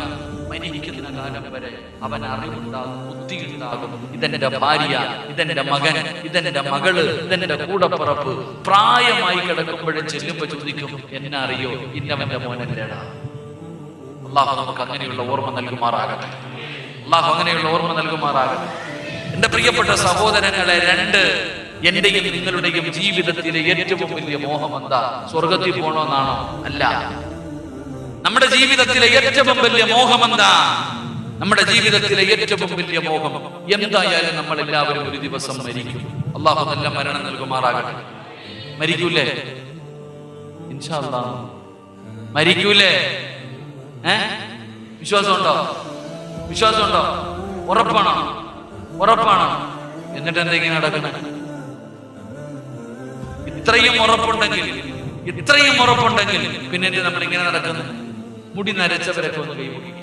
മരിക്കുന്ന കാലം വരെ അവൻ അറിവുണ്ടാകും, ബുദ്ധി ഉണ്ടാകും. ഇതെന്റെ ഭാര്യ, ഇതെന്റെ മകൻ, ഇതെന്റെ മകള്, ഇതെന്റെ കൂടപ്പിറപ്പ്. പ്രായമായി കിടക്കുമ്പോഴും ചെല്ലുമ്പോ ചോദിക്കും, എന്നെ അറിയോ? ഇന്നവന്റെ മോനല്ലേടാ. അല്ലാഹു നമുക്ക് അങ്ങനെയുള്ള ഓർമ്മ നൽകുമാറാകട്ടെ. അല്ലാഹു അങ്ങനെയുള്ള ഓർമ്മ നൽകുമാറാകട്ടെ. എന്റെ പ്രിയപ്പെട്ട സഹോദരങ്ങളെ, എന്റെയും നിങ്ങളുടെയും ജീവിതത്തിലെ ഏറ്റവും വലിയ മോഹം എന്താ? സ്വർഗത്തിൽ പോകണമെന്നാണോ? അല്ല. നമ്മുടെ ജീവിതത്തിലെ ഏറ്റവും വലിയ മോഹം എന്താ? നമ്മുടെ ജീവിതത്തിലെ ഏറ്റവും വലിയ മോഹം എന്തായാലും നമ്മൾ എല്ലാവരും ഒരു ദിവസം മരിക്കും. അല്ലാഹു നല്ല മരണം നൽകുമാറാകട്ടെ. മരിക്കൂലേ? ഇൻഷാ അല്ലാഹ് മരിക്കൂലേ? വിശ്വാസമുണ്ടോ? വിശ്വാസമുണ്ടോ? ഉറപ്പാണോ? ഉറപ്പാണോ? എന്നിട്ട് എന്തെങ്കിലും നടക്കണേ? ഇത്രയും ഉറപ്പുണ്ടെങ്കിൽ പിന്നെ നമ്മൾ ഇങ്ങനെ നടക്കുന്നത്? മുടി നരച്ചവരൊക്കെ ഒന്ന് കൈമുടിക്കുക.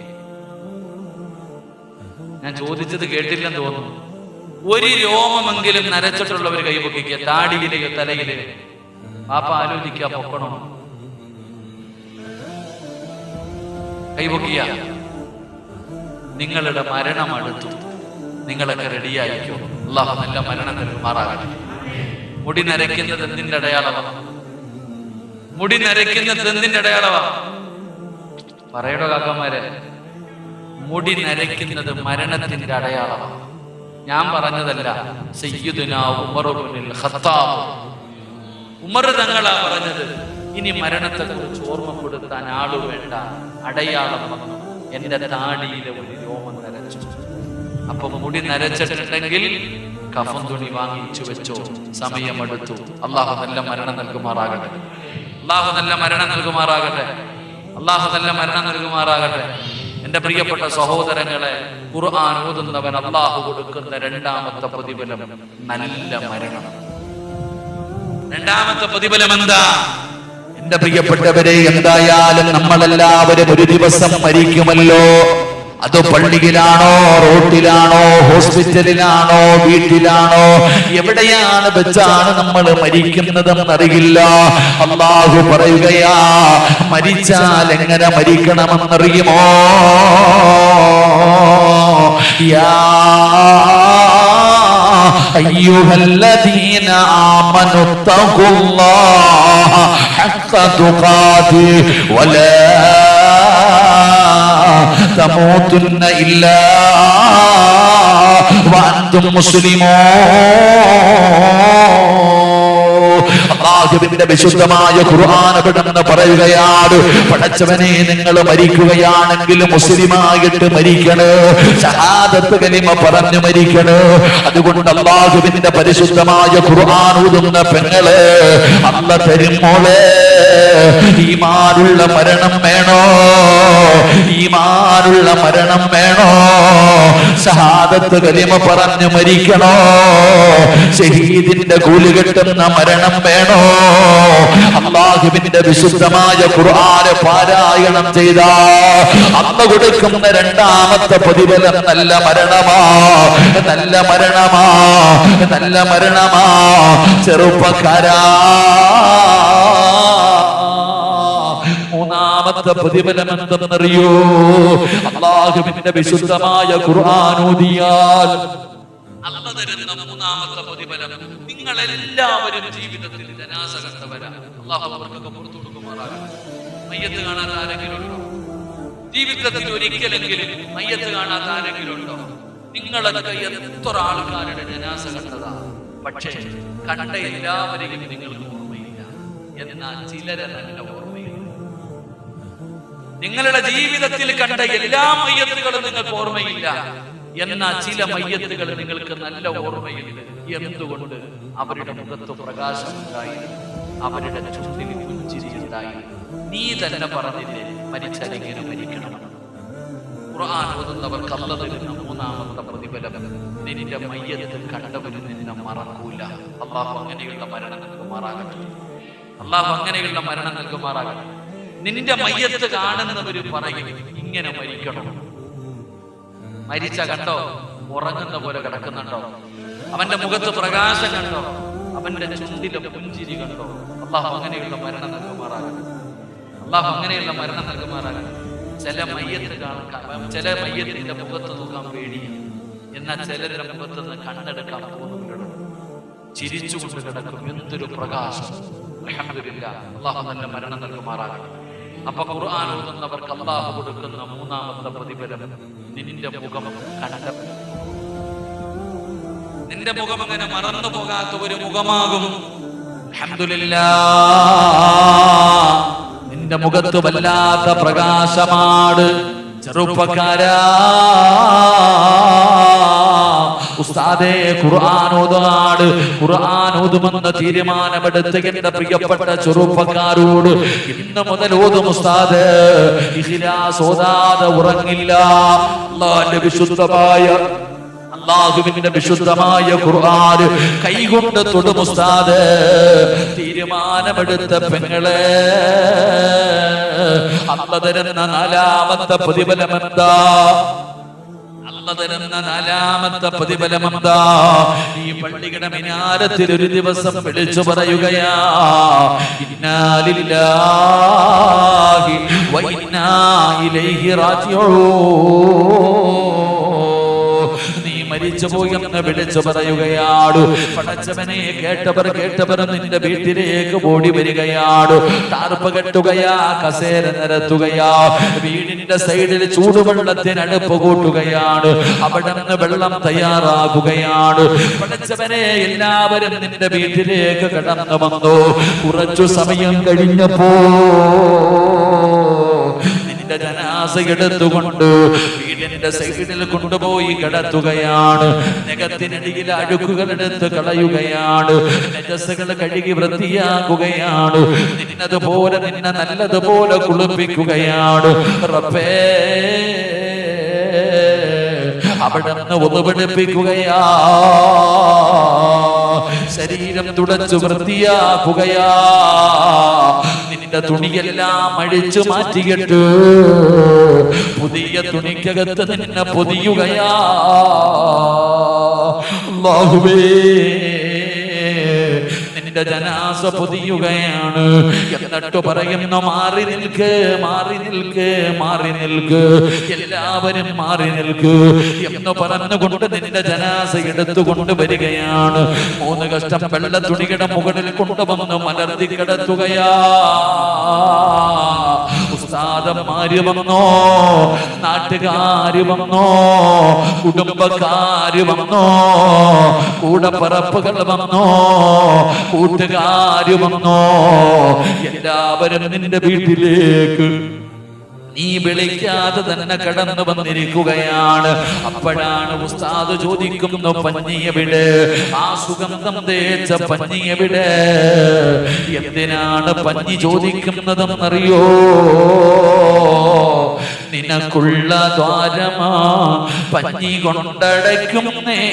ഞാൻ ചോദിച്ചത് കേട്ടില്ലെന്ന് തോന്നുന്നു. ഒരു രോമമെങ്കിലും നരച്ചിട്ടുള്ളവർ കൈപൊക്കിക്കുക. താടിയിലെയോ തലയിലെയോ. പാപ്പ ആലോചിക്കുക, പൊക്കണോ? കൈപൊക്കിയ നിങ്ങളുടെ മരണം അടുത്തു. നിങ്ങളൊക്കെ റെഡിയായിക്കോ. അല്ലാഹു നല്ല മരണം നൽകുമാറാകട്ടെ. മുടി നരയ്ക്കുന്നത് എന്തിന്റെ അടയാളമാണ്? മുടി നരയ്ക്കുന്നത് എന്തിന്റെ അടയാളമാ? പറയടോ കാക്കന്മാരെ, മുടി നരയ്ക്കുന്നത് മരണത്തിന്റെ അടയാളമാണ്. ഞാൻ പറഞ്ഞതല്ല, സയ്യിദുനാ ഉമർ ഇബ്നുൽ ഖത്താബ്, ഉമർ തങ്ങളാ പറഞ്ഞത്. ഇനി മരണത്തെ കുറിച്ച് ഓർമ്മപ്പെടുത്താൻ ആള് വേണ്ട, അടയാളം വന്നു. എന്റെ താടിയിലെ ഒരു രോമം നരച്ചു. അപ്പൊ മുടി നരച്ചിട്ടുണ്ടെങ്കിൽ കഫൻ തുണി വാങ്ങിച്ചു വെച്ചോ, സമയമെടുത്തു. അള്ളാഹു നല്ല മരണം നൽകുമാറാകട്ടെ, അള്ളാഹു നല്ല മരണം നൽകുമാറാകട്ടെ, അള്ളാഹു നല്ല മരണം നൽകുമാറാകട്ടെ. എന്റെ പ്രിയപ്പെട്ട സഹോദരങ്ങളെ, ഖുർആൻ ഓതുന്നവൻ അള്ളാഹു കൊടുക്കുന്ന രണ്ടാമത്തെ പ്രതിഫലം നല്ല മരണം. രണ്ടാമത്തെ പ്രതിഫലം എന്താ? എന്റെ പ്രിയപ്പെട്ടവരെ, എന്തായാലും നമ്മളെല്ലാവരും ഒരു ദിവസം മരിക്കുമല്ലോ. അത് പള്ളിയിലാണോ, റോട്ടിലാണോ, ഹോസ്പിറ്റലിലാണോ, വീട്ടിലാണോ, എവിടെയാണ് വെച്ചാണ് നമ്മൾ മരിക്കുന്നതെന്നറിയില്ല. അല്ലാഹു പറയുകയാ, മരിച്ചാൽ എങ്ങനെ മരിക്കണമെന്നറിയുമോ? യാ അയ്യുഹല്ലദീന ആമനു തഖുല്ലാഹ ഹഖ്ക തുഖാതി വലാ തമൂതുന്ന ഇല്ലാ വഅൻതും മുസ്ലിമൂൻ. അല്ലാഹുവിന്റെ വിശുദ്ധമായ ഖുർആൻ എവിടെന്ന് പറയുകയാണ്, പടച്ചവനെ, നിങ്ങൾ മരിക്കുകയാണെങ്കിൽ മുസ്ലിമായിട്ട് മരിക്കണേ, ഷഹാദത്ത് കലിമ പറഞ്ഞു മരിക്കണേ. അതുകൊണ്ട് അല്ലാഹുവിന്റെ പരിശുദ്ധമായ ഖുർആൻ ഓതുന്ന പെങ്ങളെ, അല്ലാഹ് തരും മോളെ, ഈമാനുള്ള മരണം വേണോ? ഈമാനുള്ള മരണം വേണോ? ഷഹാദത്ത് കലിമ പറഞ്ഞു മരിക്കണോ? ഷഹീദിന്റെ കൂലി കിട്ടുന്ന മരണം വേണോ? അല്ലാഹുവിന്റെ വിശുദ്ധമായ ഖുർആൻ പാരായണം ചെയ്ത അന്ന് കൊടുക്കുന്ന രണ്ടാമത്തെ പ്രതിഫലം നല്ല മരണമാ, നല്ല മരണമാ, നല്ല മരണമാ. ചെറുപ്പക്കാരാ, മൂന്നാമത്തെ പ്രതിഫലം എന്തെന്നറിയോ? അല്ലാഹുവിന്റെ വിശുദ്ധമായ ഖുർആൻ ഓതിയാൽ അല്ലാഹു തരുന്ന മൂന്നാമത്തെ പ്രതിഫലം, നിങ്ങൾ എല്ലാവരും ജീവിതത്തിൽ ജനാസ കണ്ടവരാ. അല്ലാഹു അവർക്കൊക്കെ പുറത്തു കൊടുക്കുമാറാകട്ടെ. മയ്യത്ത് കാണാത്ത ആരെങ്കിലും ഉണ്ടോ? ജീവിതത്തിൽ ഒരിക്കലെങ്കിലും മയ്യത്ത് കാണാത്ത ആരെങ്കിലും ഉണ്ടോ? നിങ്ങളൊക്കെ എത്ര ആൾക്കാരുടെ ജനാസ കണ്ടതാ, പക്ഷേ കണ്ട എല്ലാവരെയും നിങ്ങൾക്ക് ഓർമ്മയില്ല. എന്നാൽ ചിലരെ നല്ല ഓർമ്മയില്ല. നിങ്ങളുടെ ജീവിതത്തിൽ കണ്ട എല്ലാ മയ്യത്തുകളും നിങ്ങൾക്ക് ഓർമ്മയില്ല. എന്നാൽ ചില മയ്യത്തുകൾ നിങ്ങൾക്ക് നല്ല ഓർമ്മയുണ്ട്. എന്തുകൊണ്ട്? അവരുടെ മുഖത്ത് പ്രകാശമുണ്ടായിരുന്നു, അവരുടെ ചുണ്ടിൽ പുഞ്ചിരിയുണ്ടായിരുന്നു. നീ തന്നെ പറഞ്ഞില്ലേ, മരിച്ചാൽ എങ്ങനെ മരിക്കണമെന്ന്. ഖുർആൻ ഓതുന്നവർക്ക് അല്ലാഹു തരുന്ന മൂന്നാമത്തെ പ്രതിഫലം, നിന്റെ മയ്യത്ത് കണ്ടവരും നിന്നെ മറക്കൂല. അല്ലാഹു അങ്ങനെയുള്ള മരണം നൽകുമാറാകട്ടെ, അല്ലാഹു അങ്ങനെയുള്ള മരണം നൽകുമാറാകട്ടെ. നിന്റെ മയ്യത്ത് കാണുന്നവര് പറയും, ഇങ്ങനെ മരിക്കണം. മരിച്ച കണ്ടോ? ഉറങ്ങുന്ന പോലെ കിടക്കുന്നുണ്ടോ? അവന്റെ മുഖത്ത് പ്രകാശം കണ്ടോ? അവന്റെ ചുണ്ടിലെ പുഞ്ചിരി കണ്ടോ? അല്ലാഹു അങ്ങനെയുള്ള മരണം നൽകുമാറാകട്ടെ, അല്ലാഹു അങ്ങനെയുള്ള മരണം നൽകുമാറാകട്ടെ. ചില മയ്യത്തിന്റെ മുഖത്ത് നോക്കാൻ പേടിയാണ്. എന്നാൽ ചിലരുടെ മുഖത്ത് നിന്ന് കണ്ണെടുക്കാൻ പോകുന്നുണ്ട്, ചിരിച്ചുകൊണ്ട് കിടക്കും. എന്തൊരു പ്രകാശം! അൽഹംദുലില്ലാഹ്, അല്ലാഹു നല്ല മരണം നൽകുമാറാകട്ടെ. അപ്പൊ ഖുർആൻ ഓതുന്നവർക്ക് അല്ലാഹു കൊടുക്കുന്ന മൂന്നാമത്തെ പ്രതിഫലം, നിന്റെ മുഖം കണ്ട, നിന്റെ മുഖം അങ്ങനെ മറന്നു പോകാത്ത ഒരു മുഖമാകും. അൽഹംദുലില്ലാഹ്, നിന്റെ മുഖത്ത് വല്ലാത്ത പ്രകാശമാണ്. ചെറുപ്പക്കാരാ, ഉസ്താദേ, ഖുർആൻ ഓതാട്, ഖുർആൻ ഓതുമെന്ന് തീരുമാനമെടുത്ത് എന്റെ പ്രിയപ്പെട്ട ചെറുപ്പക്കാരോട് ഇന്ന് മുതൽ ഓതും ഉസ്താദ്. ഇഖ്ലാസ് ഓതാതെ ഉറങ്ങില്ല. അല്ലാഹുവിന്റെ വിശുദ്ധമായ ഖുർആൻ കൈകൊണ്ട് തൊടും ഉസ്താദ്. തീരുമാനമെടുത്ത പെങ്ങളെ, അല്ലാഹു തരുന്ന നാലാമത്തെ പ്രതിഫലമെന്താ? അല്ലാഹു തരുന്ന നാലാമത്തെ പ്രതിഫലമെന്താ? ഈ പള്ളിയുടെ മിനാരത്തിൽ ഒരു ദിവസം വിളിച്ചു പറയുകയാ, ഇന്നാ ലില്ലാഹി വ ഇന്നാ ഇലൈഹി റാജിഊൻ. നീ മരിച്ചുപോയി എന്ന് വിളിച്ചു പറയുകയാണ്. പടച്ചവനെ കേട്ടവർ നിന്റെ വീട്ടിലേക്ക് ഓടി വരികയാണ്. ടാർപ്പ് കെട്ടുകയാ, കസേര നിരത്തുകയാ, വീടിന്റെ സൈഡിൽ ചൂടുവെള്ളത്തിന് അടുപ്പ് കൂട്ടുകയാണ്, അവിടെ നിന്ന് വെള്ളം തയ്യാറാക്കുകയാണ്. പടച്ചവനെ എല്ലാവരും നിന്റെ വീട്ടിലേക്ക് കടന്നു വന്നു. കുറച്ചു സമയം കഴിഞ്ഞപ്പോ നിന്റെ ജനാസ എടുത്തുകൊണ്ട് വീടിന്റെ സൈഡിൽ കൊണ്ടുപോയി കിടത്തുകയാണ്. നഖത്തിനടിയിൽ അഴുക്കുകൾ എടുത്ത് കളയുകയാണ്, നജസ്സുകൾ കഴുകി വൃത്തിയാക്കുകയാണ്, നിന്നെ നല്ലതുപോലെ കുളിപ്പിക്കുകയാണ്. റബ്ബേ, അവിടെ നിന്ന് ഒന്നുപിടിപ്പിക്കുകയാ, ശരീരം തുടച്ചു വൃത്തിയാക്കുകയാ, നിന്റെ തുണിയെല്ലാം അഴിച്ചു മാറ്റിയിട്ട് പുതിയ തുണിക്കകത്ത് നിന്നെ പൊതിയുകയാ. അല്ലാഹുവേ, നിന്റെ ജനാസ പൊതിയുകയാണ്. എന്നിട്ട് പറയുന്നു, മാറി നിൽക്ക്, മാറി നിൽക്ക്, മാറി നിൽക്ക്, എല്ലാവരും മാറി നിൽക്ക് എന്ന് പറഞ്ഞുകൊണ്ട് നിന്റെ ജനാസ എടുത്തുകൊണ്ട് വരികയാണ്. 3 കഷ്ടം വെള്ള തുണിയുടെ മുകളിൽ കൊണ്ടുവന്ന് മലർത്തി കിടത്തുകയാ. ഉസ്താദന്മാര് വന്നോ, നാട്ടുകാര് വന്നോ, കുടുംബക്കാര് വന്നോ, കൂടപ്പറപ്പുകൾ വന്നോ, കൂട്ടുകാര് വന്നോ, എല്ലാവരും നിന്റെ വീട്ടിലേക്ക് നീ വിളിക്കാതെ തന്നെ കടന്നു വന്നിരിക്കുകയാണ്. അപ്പോഴാണ് ഉസ്താദ് ചോദിക്കുന്നു, പഞ്ഞിയെവിടെ? ആ സുഗന്ധം തേച്ച പഞ്ഞിയെവിടെ? എന്തിനാണ് പഞ്ഞി ചോദിക്കുന്നതെന്നറിയോ? നിനക്കുള്ള ദ്വാരമാ പഞ്ഞി കൊണ്ടടയ്ക്കുന്നേ,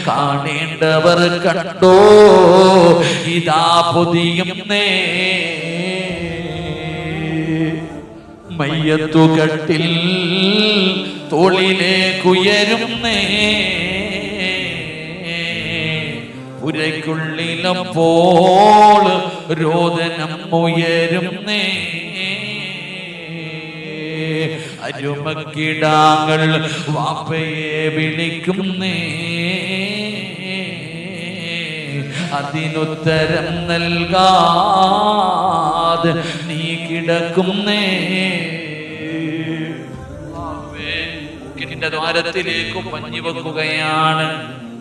കാണേണ്ടവർ കണ്ടോ, ഇതാ പൊതിയുന്നേ. മയ്യത്തുകട്ടിൽ തോളിലേക്കുയരുന്നേ, പുരയ്ക്കുള്ളിലപ്പോൾ രോദനം ഉയരുന്നേ. അരുമക്കിടാങ്ങൾ വാപ്പയെ വിളിക്കുന്നേ, അതിനുത്തരം നൽകാതെ നീ കിടക്കുന്നേ. നിന്റെ ദ്വാരത്തിലേക്ക് പഞ്ഞി വെക്കുകയാണ്.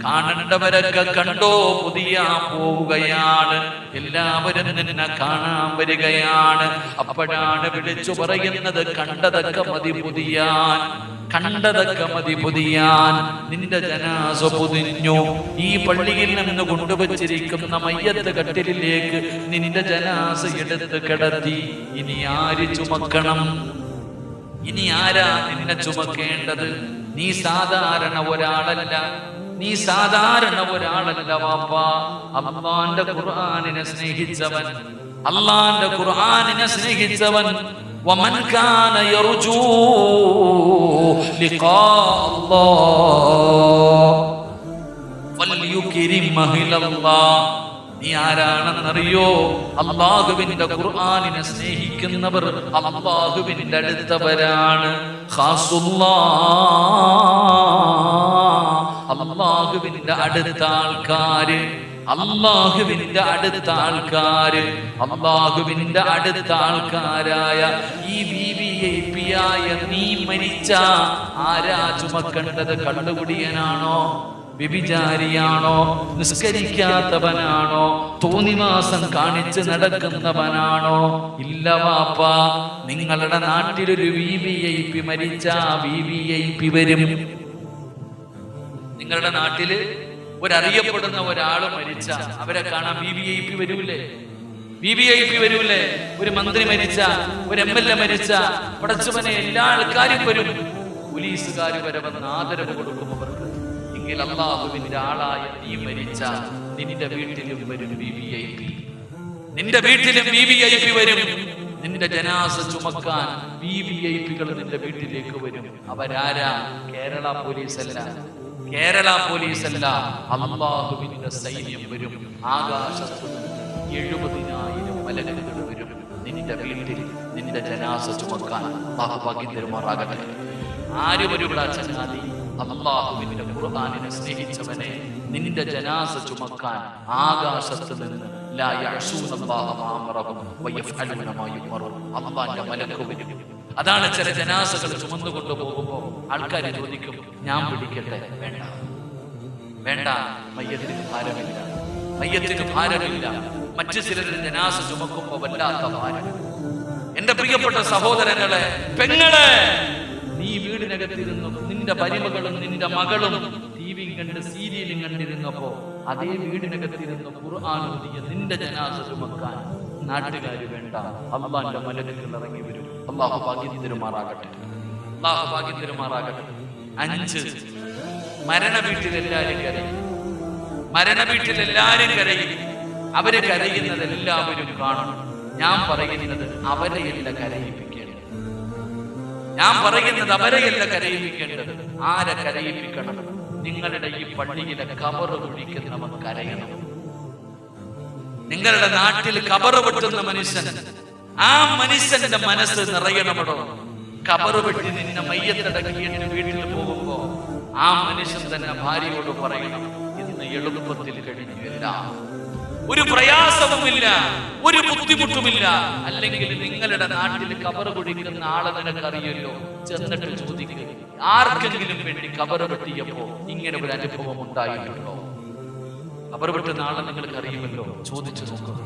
കാണേണ്ടവരൊക്കെ കണ്ടോ, പുതിയ പോവുകയാണ്. എല്ലാവരും നിന്നെ കാണാൻ വരികയാണ്. അപ്പോഴാണ് വിളിച്ചു പറയുന്നത്, കണ്ടതൊക്കെ മതി പുതിയാൻ, കണ്ടതൊക്കെ മതി പുതിയാൻ. നിന്റെ ജനാസ പൊതിഞ്ഞു. ഈ പള്ളിയിൽ നിന്ന് കൊണ്ടുവച്ചിരിക്കുന്ന മയ്യത്ത് കട്ടിലിലേക്ക് നിന്റെ ജനാസ എടുത്ത് കിടത്തി. ഇനി ആര് ചുമക്കണം? ഇനി ആരാ നിന്നെ ചുമക്കേണ്ടത്? നീ സാധാരണ ഒരാളല്ല, നീ സാധാരണ ഒരാളല്ല വാപ്പാ. അല്ലാഹുവിന്റെ ഖുർആനിനെ സ്നേഹിച്ചവൻ, അല്ലാഹുവിന്റെ ഖുർആനിനെ സ്നേഹിച്ചവൻ. വമൻ കാന യർജൂ ലിഖാ അല്ലാഹ് ഫൽയുക്രിം അഹ്ലല്ലാഹ്. നീ ആരാണെന്നറിയോ? അല്ലാഹുവിന്റെ ഖുർആനിനെ സ്നേഹിക്കുന്നവർ അല്ലാഹുവിന്റെ അടുത്തവരാണ്. അല്ലാഹുവിന്റെ അടുത്ത ആൾക്കാര്, അല്ലാഹുവിന്റെ അടുത്ത ആൾക്കാര്, അല്ലാഹുവിന്റെ അടുത്ത ആൾക്കാരായ ഈ VIP ആയ നീ മരിച്ച ആരാ ചുമക്കേണ്ടത്? കള്ളുകുടിയനാണോ? വ്യഭിചാരിയാണോ? നിസ്കരിക്കാത്തവനാണോ? തോന്നിവാസം കാണിച്ച് നടക്കുന്നവനാണോ? ഇല്ല വാപ്പാ, നിങ്ങളുടെ നാട്ടിലൊരു VIP മരിച്ച VIP വരും. നിങ്ങളുടെ നാട്ടില് ഒരറിയപ്പെടുന്ന ഒരാള് മരിച്ച അവരെ കാണാൻ VIP വരൂലേ? VIP വരൂലേ? ഒരു മന്ത്രി മരിച്ച, ഒരു MLA മരിച്ച, പടച്ചവനെ എല്ലാ ആൾക്കാരും വരും. പോലീസുകാർ വരെ വന്ന് ആദരവ് കൊടുക്കും അവർക്ക്. എങ്കിൽ അല്ലാഹുവിന്റെ ആളായ നീ മരിച്ച നിന്റെ വീട്ടിലും വരും VIP. നിന്റെ വീട്ടിലും VIP വരും. നിന്റെ ജനാസ ചുമക്കാൻ VVIPകൾ നിന്റെ വീട്ടിലേക്ക് വരും. അവരാരാ? കേരള പോലീസല്ല, കേരള പോലീസല്ല, അല്ലാഹുവിന്റെ സൈന്യം വരും. ആകാശത്ത് 70,000 മലക്കുകൾ വരും നിന്റെ വീട്ടിൽ നിന്റെ ജനാസ ചുമക്കാൻ. അല്ലാഹു ഭാഗ്യം തരുമാറാകട്ടെ. ആര് വരൂടാ ചങ്ങാതി? അല്ലാഹുവിന്റെ ഖുർആനിനെ സ്നേഹിച്ചവനെ, നിന്റെ ജനാസ ചുമക്കാൻ ആകാശത്ത് നിന്ന് ലാ യഅ്സൂനല്ലാഹ മാ അമറഹും വയഫ്അലൂന മാ യുമറൂൻ, അല്ലാഹുവിന്റെ മലക്ക് വരും. അതാണ് ചില ജനാസകൾ ചുമന്നുകൊണ്ട് പോകുമ്പോ ആൾക്കാർ ചോദിക്കും, ഞാൻ പിടിക്കട്ടെ? വേണ്ട വേണ്ട, മയ്യത്തിന് ഭാരമില്ല, മയ്യത്തിന് ഭാരമില്ല. മറ്റു ചിലരുടെ ജനാസ ചുമക്കുമ്പോ വല്ലാത്ത ഭാരം. എന്റെ പ്രിയപ്പെട്ട സഹോദരങ്ങളെ, പെങ്ങളെ, നീ വീടിനകത്തിരുന്നു നിന്റെ പരിമകളും നിന്റെ മകളും ടിവിയും കണ്ട് സീരിയലും കണ്ടിരുന്നപ്പോ അതേ വീടിനകത്തിരുന്ന് ഖുർആൻ ഓതിയ നിന്റെ ജനാസ ചുമക്കാൻ നാട്ടുകാര് വേണ്ട, അള്ളാന്റെ മലക്കുകൾ ഇറങ്ങി വരും. അള്ളാഹു ഭാഗ്യം തരുമാറാകട്ടെ, അള്ളാഹു ഭാഗ്യം തരുമാറാകട്ടെ. 5, മരണ വീട്ടിൽ എല്ലാരും കരയും, മരണ വീട്ടിൽ എല്ലാരും കരയും. അവര് കരയുന്നത് എല്ലാവരും കാണണം. ഞാൻ പറയുന്നത് അവരെയല്ല കരയിപ്പിക്കേണ്ടത്, ഞാൻ പറയുന്നത് അവരെയല്ല കരയിപ്പിക്കേണ്ടത്. ആരെ കരയിപ്പിക്കണം? നിങ്ങളുടെ ഈ പള്ളിയിലെ കബറ് കുഴിക്കുന്നവൻ കരയണം. നിങ്ങളുടെ നാട്ടിൽ കബറ് വെട്ടുന്ന മനുഷ്യൻ, ആ മനുഷ്യന്റെ മനസ്സ് നിറയണമടോ. കബറ് വെട്ടി നിന്നെ മയ്യത്തടക്കിയിട്ട് വീട്ടിൽ പോകുമ്പോ ആ മനുഷ്യൻ തന്നെ ഭാര്യയോട് പറയണം, ഇന്ന് എളുപ്പത്തിൽ കഴിഞ്ഞില്ല, ഒരു പ്രയാസവുമില്ല, ഒരു ബുദ്ധിമുട്ടുമില്ല. അല്ലെങ്കിൽ നിങ്ങളുടെ നാട്ടിൽ കബറ് കുഴിക്കുന്ന ആളെ നിനക്കറിയല്ലോ, ചെന്നിട്ട് ചോദിക്കുക, ആർക്കെങ്കിലും വേണ്ടി കബറ് വെട്ടിയപ്പോ ഇങ്ങനെ ഒരു അനുഭവം ഉണ്ടായിട്ടുണ്ടോ? കബറ് വെട്ടുന്ന ആളെ നിങ്ങൾക്ക് അറിയുമല്ലോ, ചോദിച്ചു നോക്കുക.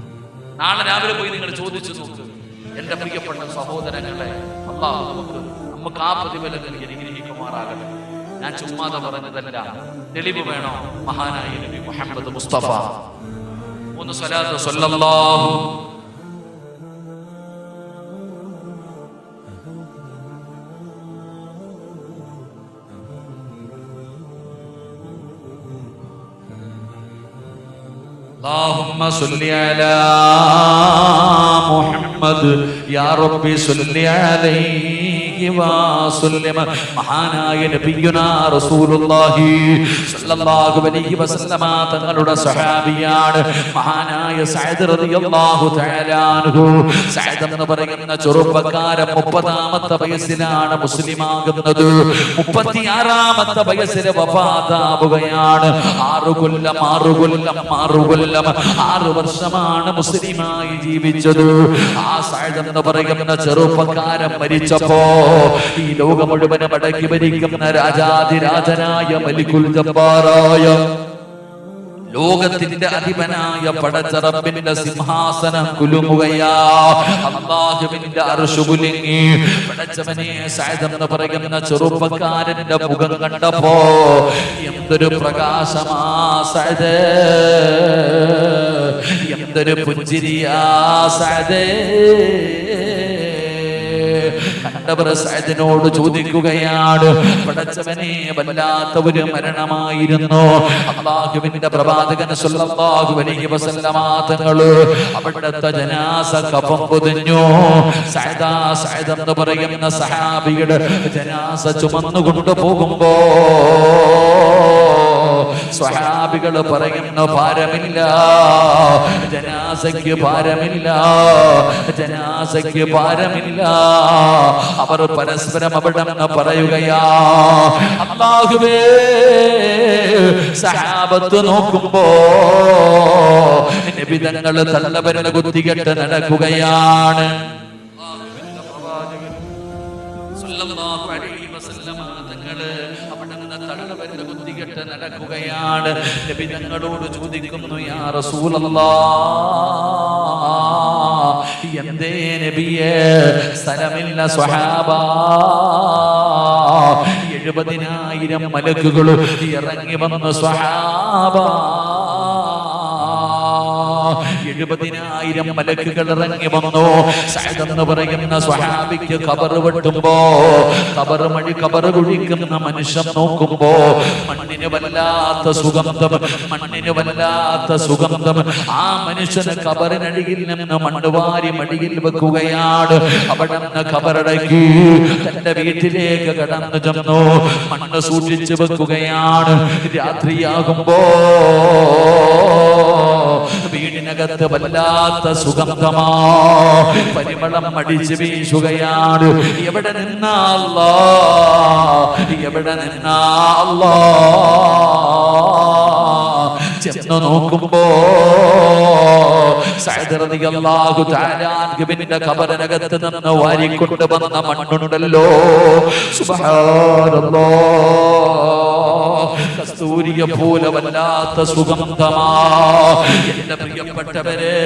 നാളെ രാവിലെ പോയി നിങ്ങൾ ചോദിച്ചു നോക്കുക. എന്റെ പ്രിയപ്പെട്ട സഹോദരങ്ങളെ, അല്ലാഹു നമുക്ക് ആ പ്രതിഫലം നൽകി അനുഗ്രഹിക്കുമാറാകട്ടെ. ഞാൻ ചുമ്മാതെ പറഞ്ഞതല്ല, തെളിവ് വേണോ? മഹാനായ നബി മുഹമ്മദ് മുസ്തഫ സ്വല്ലല്ലാഹു اللهم صل على محمد يا ربي صل عليه وسلم. മഹാനായ നബിയുനാ റസൂലുള്ളാഹി സ്വല്ലല്ലാഹു അലൈഹി വസല്ലമ തങ്ങളുടെ സഹാബിയാണ് മഹാനായ സഅദ് റളിയല്ലാഹു തആല അൻഹു. സഅദ് എന്ന് പറയുന്ന ചെറുപ്പക്കാരൻ 30ാമത്തെ വയസ്സിലാണ് മുസ്ലിമാകുന്നത്. 36ാമത്തെ വയസ്സിൽ വഫാത്താവുകയാണ്. 6 വർഷമാണ് മുസ്ലിമായി ജീവിച്ചത്. ആ സഅദ് എന്ന് പറയുന്ന ചെറുപ്പക്കാരൻ മരിച്ചപ്പോ ഈ ലോകം മുഴുവനും അടക്കി ഭരിക്കുന്ന രാജാതിരാജനായ മലിക്കുൽ ജബ്ബാറായ ലോകത്തിന്റെ അധിപനായ പടച്ച റബ്ബിന്റെ സിംഹാസനം കുലുങ്ങുകയാ. അല്ലാഹുവിന്റെ അർശ് കുലുങ്ങി. പടച്ചവനെ, സഅദ് എന്ന് പറയുന്ന ചെറുപ്പക്കാരന്റെ മുഖം കണ്ടപ്പോ എന്തൊരു പ്രകാശമാ സഅദ്, എന്തൊരു പുഞ്ചിരിയാ സഅദ്. കണ്ടവർ സഅദിനോട് ചോദിക്കുകയാണ്, പടച്ചവനെ, വല്ലാത്ത ഒരു മരണമായിരുന്നു. അല്ലാഹുവിന്റെ പ്രവാചകൻ സ്വല്ലല്ലാഹു അലൈഹി വസല്ലമ തങ്ങൾ അവിടുത്തെ ജനാസ കഫം പൊതിഞ്ഞു. സഅദ് എന്ന് പറയുന്ന സഹാബിയുടെ ജനാസ ചുമന്നുകൊണ്ട് പോകുമ്പോ സ്വഹാബികൾ പറയുന്നു, ഭാരമില്ല, ജനാസയ്ക്ക് ഭാരമില്ല, ജനാസയ്ക്ക് ഭാരമില്ല. അവർ പരസ്പരം അവിടെ നിന്ന് പറയുകയാ, അല്ലാഹുവേ, സഹാബത്ത് നോക്കുമ്പോ നബി തങ്ങൾ തള്ളവരുടെ കുത്തികെട്ട് നടക്കുകയാണ്. നടക്കുകയാണ്. നബി തങ്ങളോട് ചോദിക്കുന്നു, യാ റസൂലല്ലാഹ്, എന്തേ നബിയേ സ്ഥലമില്ല സ്വഹാബ? 70,000 മലക്കുകൾ ഇറങ്ങി വന്നു സ്വഹാബ. 70,000 മലക്കുകൾ ഇറങ്ങി വന്നു. സഅദ് എന്ന് പറയുന്ന സ്വഹാബിക്ക് ഖബർ വെട്ടുമ്പോ ഖബർ കുഴിക്കുന്ന മനുഷ്യൻ നോക്കുമ്പോ മണ്ണിന് വല്ലാത്ത സുഗന്ധം, മണ്ണിന് വല്ലാത്ത സുഗന്ധം. ആ മനുഷ്യന് ഖബറിനടിയിൽ നിന്ന് മണ്ണ് വാരി മടിയിൽ വെക്കുകയാണ്. അവിടെ നിന്ന് ഖബറടക്കി തന്റെ വീട്ടിലേക്ക് കടന്നു ചെന്നു. മണ്ണ് സൂക്ഷിച്ചു വെക്കുകയാണ്. രാത്രിയാകുമ്പോ വീടിനകത്ത് വല്ലാത്ത സുഗന്ധമാ, പരിമളം അടിച്ചു വീശുകയാണ്. എവിടെ നിന്നാ അല്ലാഹ്, എവിടെ നിന്നാ അല്ലാഹ്? ചെന്ന് നോക്കുമ്പോ സഅദ് റളിയല്ലാഹു തആല അൻഹുവിന്റെ ഖബറിനകത്ത് നിന്ന് വാരിക്കൊണ്ട് വന്ന മണ്ണുണ്ടല്ലോ, സുബ്ഹാനല്ലാഹ്, കസ്തൂരിയെ പോലെ വല്ലാത്ത സുഗന്ധമാ. എന്റെ പ്രിയപ്പെട്ടവരെ,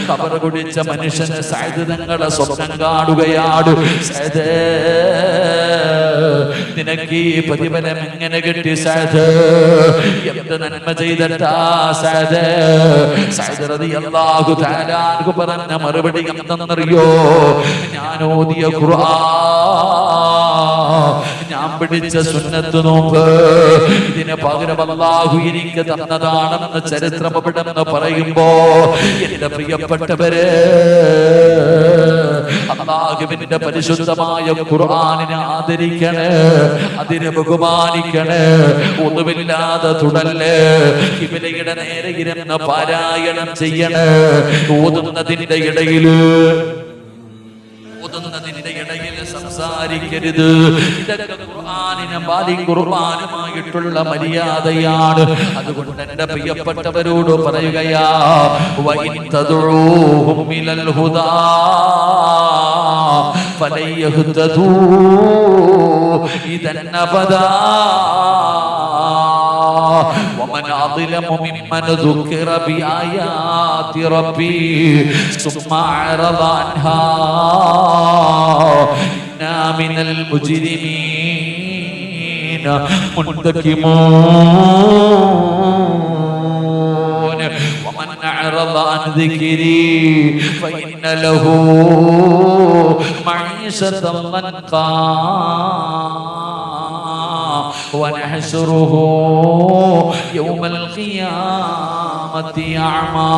ഖബർ കുടിച്ച മനുഷ്യന് സഅദ് തങ്ങളെ സ്വപ്നം കാണുകയാണ്. സഅദ്, നിനക്ക് ഈ പ്രതിഫലം എങ്ങനെ കിട്ടി സഅദ്? എന്ത് നന്മ ചെയ്തിട്ടാ സഅദ്? സഅദ് റളിയല്ലാഹു തആല അൻഹു പറഞ്ഞ മറുപടി എന്തെന്നറിയോ? ഞാൻ ഓതിയ ഖുർആൻ, ഞാൻ പിടിച്ച സുന്നത്ത് നോമ്പ്, ഇതിന് പകരം അല്ലാഹു എനിക്ക് തന്നതാണെന്ന് ചരിത്രം എവിടെന്ന് പറയുമ്പോ, എന്റെ പ്രിയപ്പെട്ടവരെ, അല്ലാഹുവിന്റെ പരിശുദ്ധമായ ഖുർആനിനെ ആദരിക്കണേ, അതിനെ ബഹുമാനിക്കണേ. ഒന്നുമില്ലാതെ തുടല്ലേ, ഖിബലയുടെ നേരെ ഇരുന്ന് പാരായണം ചെയ്യണേ. ഓതുന്നതിന്റെ ഇടയില് സംസാരിക്കരുത്. ഇതൊക്കെ ഖുർആനിനെ ഖുർആനുമായിട്ടുള്ള മര്യാദയാണ്. അതുകൊണ്ട് എന്റെ പ്രിയപ്പെട്ടവരോട് പറയുകയാ, വഇൻ തദഊഹും ഇലൽ ഹുദാ ഫലൻ യഹ്തദൂ ഇദൻ അബദാ ومن أظلم ممن ذكر بآيات ربي ثم أعرض عنها إنا من المجرمين منتقمون ومن أعرض عن ذكري فإن له معيشة ضنكا ونحشره يوم القيامة أعمى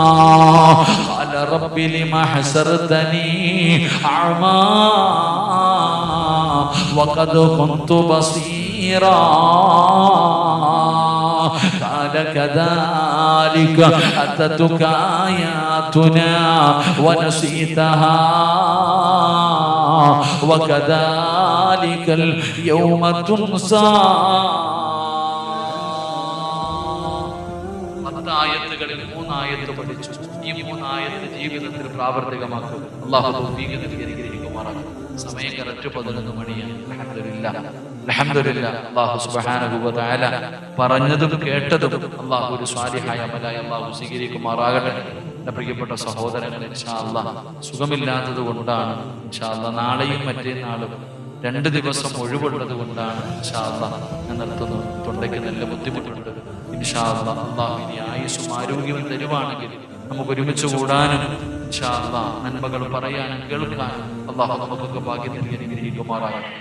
قال رب لم حشرتني أعمى وقد كنت بصيرا قال كذلك أتتك آياتنا ونسيتها وكذلك اليوم تنسى. ആയത്തുകളിൽ 3 ആയത്ത് പഠിച്ചു. ഈ 3 ആയത്ത് ജീവിതത്തിൽ പ്രാവർത്തികമാക്കുക. അല്ലാഹു തൗഫീഖ് നൽകി അനുഗ്രഹിക്കുമാറാകട്ടെ. സമയം കറക്റ്റ് 11 മണിയാണ്. അൽഹംദുലില്ലാഹ് അല്ലാഹു സുബ്ഹാനഹു വ തആല പറഞ്ഞതും കേട്ടതും അല്ലാഹു ഒരു സ്വാലിഹായ അമലായി അല്ലാഹു സ്വീകരിക്കുമാറാകട്ടെ. എൻ്റെ പ്രിയപ്പെട്ട സഹോദരങ്ങളെ, ഇൻഷാ അല്ലാഹ് സുഖമില്ലാത്തത് കൊണ്ടാണ് ഇൻഷാ അല്ലാഹ് നാളെയും മറ്റന്നാളും 2 ദിവസം ഒഴിവുള്ളത് കൊണ്ടാണ് ഇൻഷാ അല്ലാഹ് ഞാൻ നിർത്തുന്നു. തൊണ്ടയ്ക്ക് നല്ല ബുദ്ധിമുട്ടുണ്ട്. ഇൻഷാ അല്ലാഹ് അല്ലാഹു ഇനി ആയുസ്സും ആരോഗ്യവും തരുവാണെങ്കിൽ നമുക്ക് ഒരുമിച്ച് കൂടാനും ഇൻഷാ അല്ലാഹ് നന്മകൾ പറയാനും കേൾക്കാനും അല്ലാഹു നമുക്കൊക്കെ ഭാഗ്യം നൽകി അനുഗ്രഹിക്കുമാറാകട്ടെ.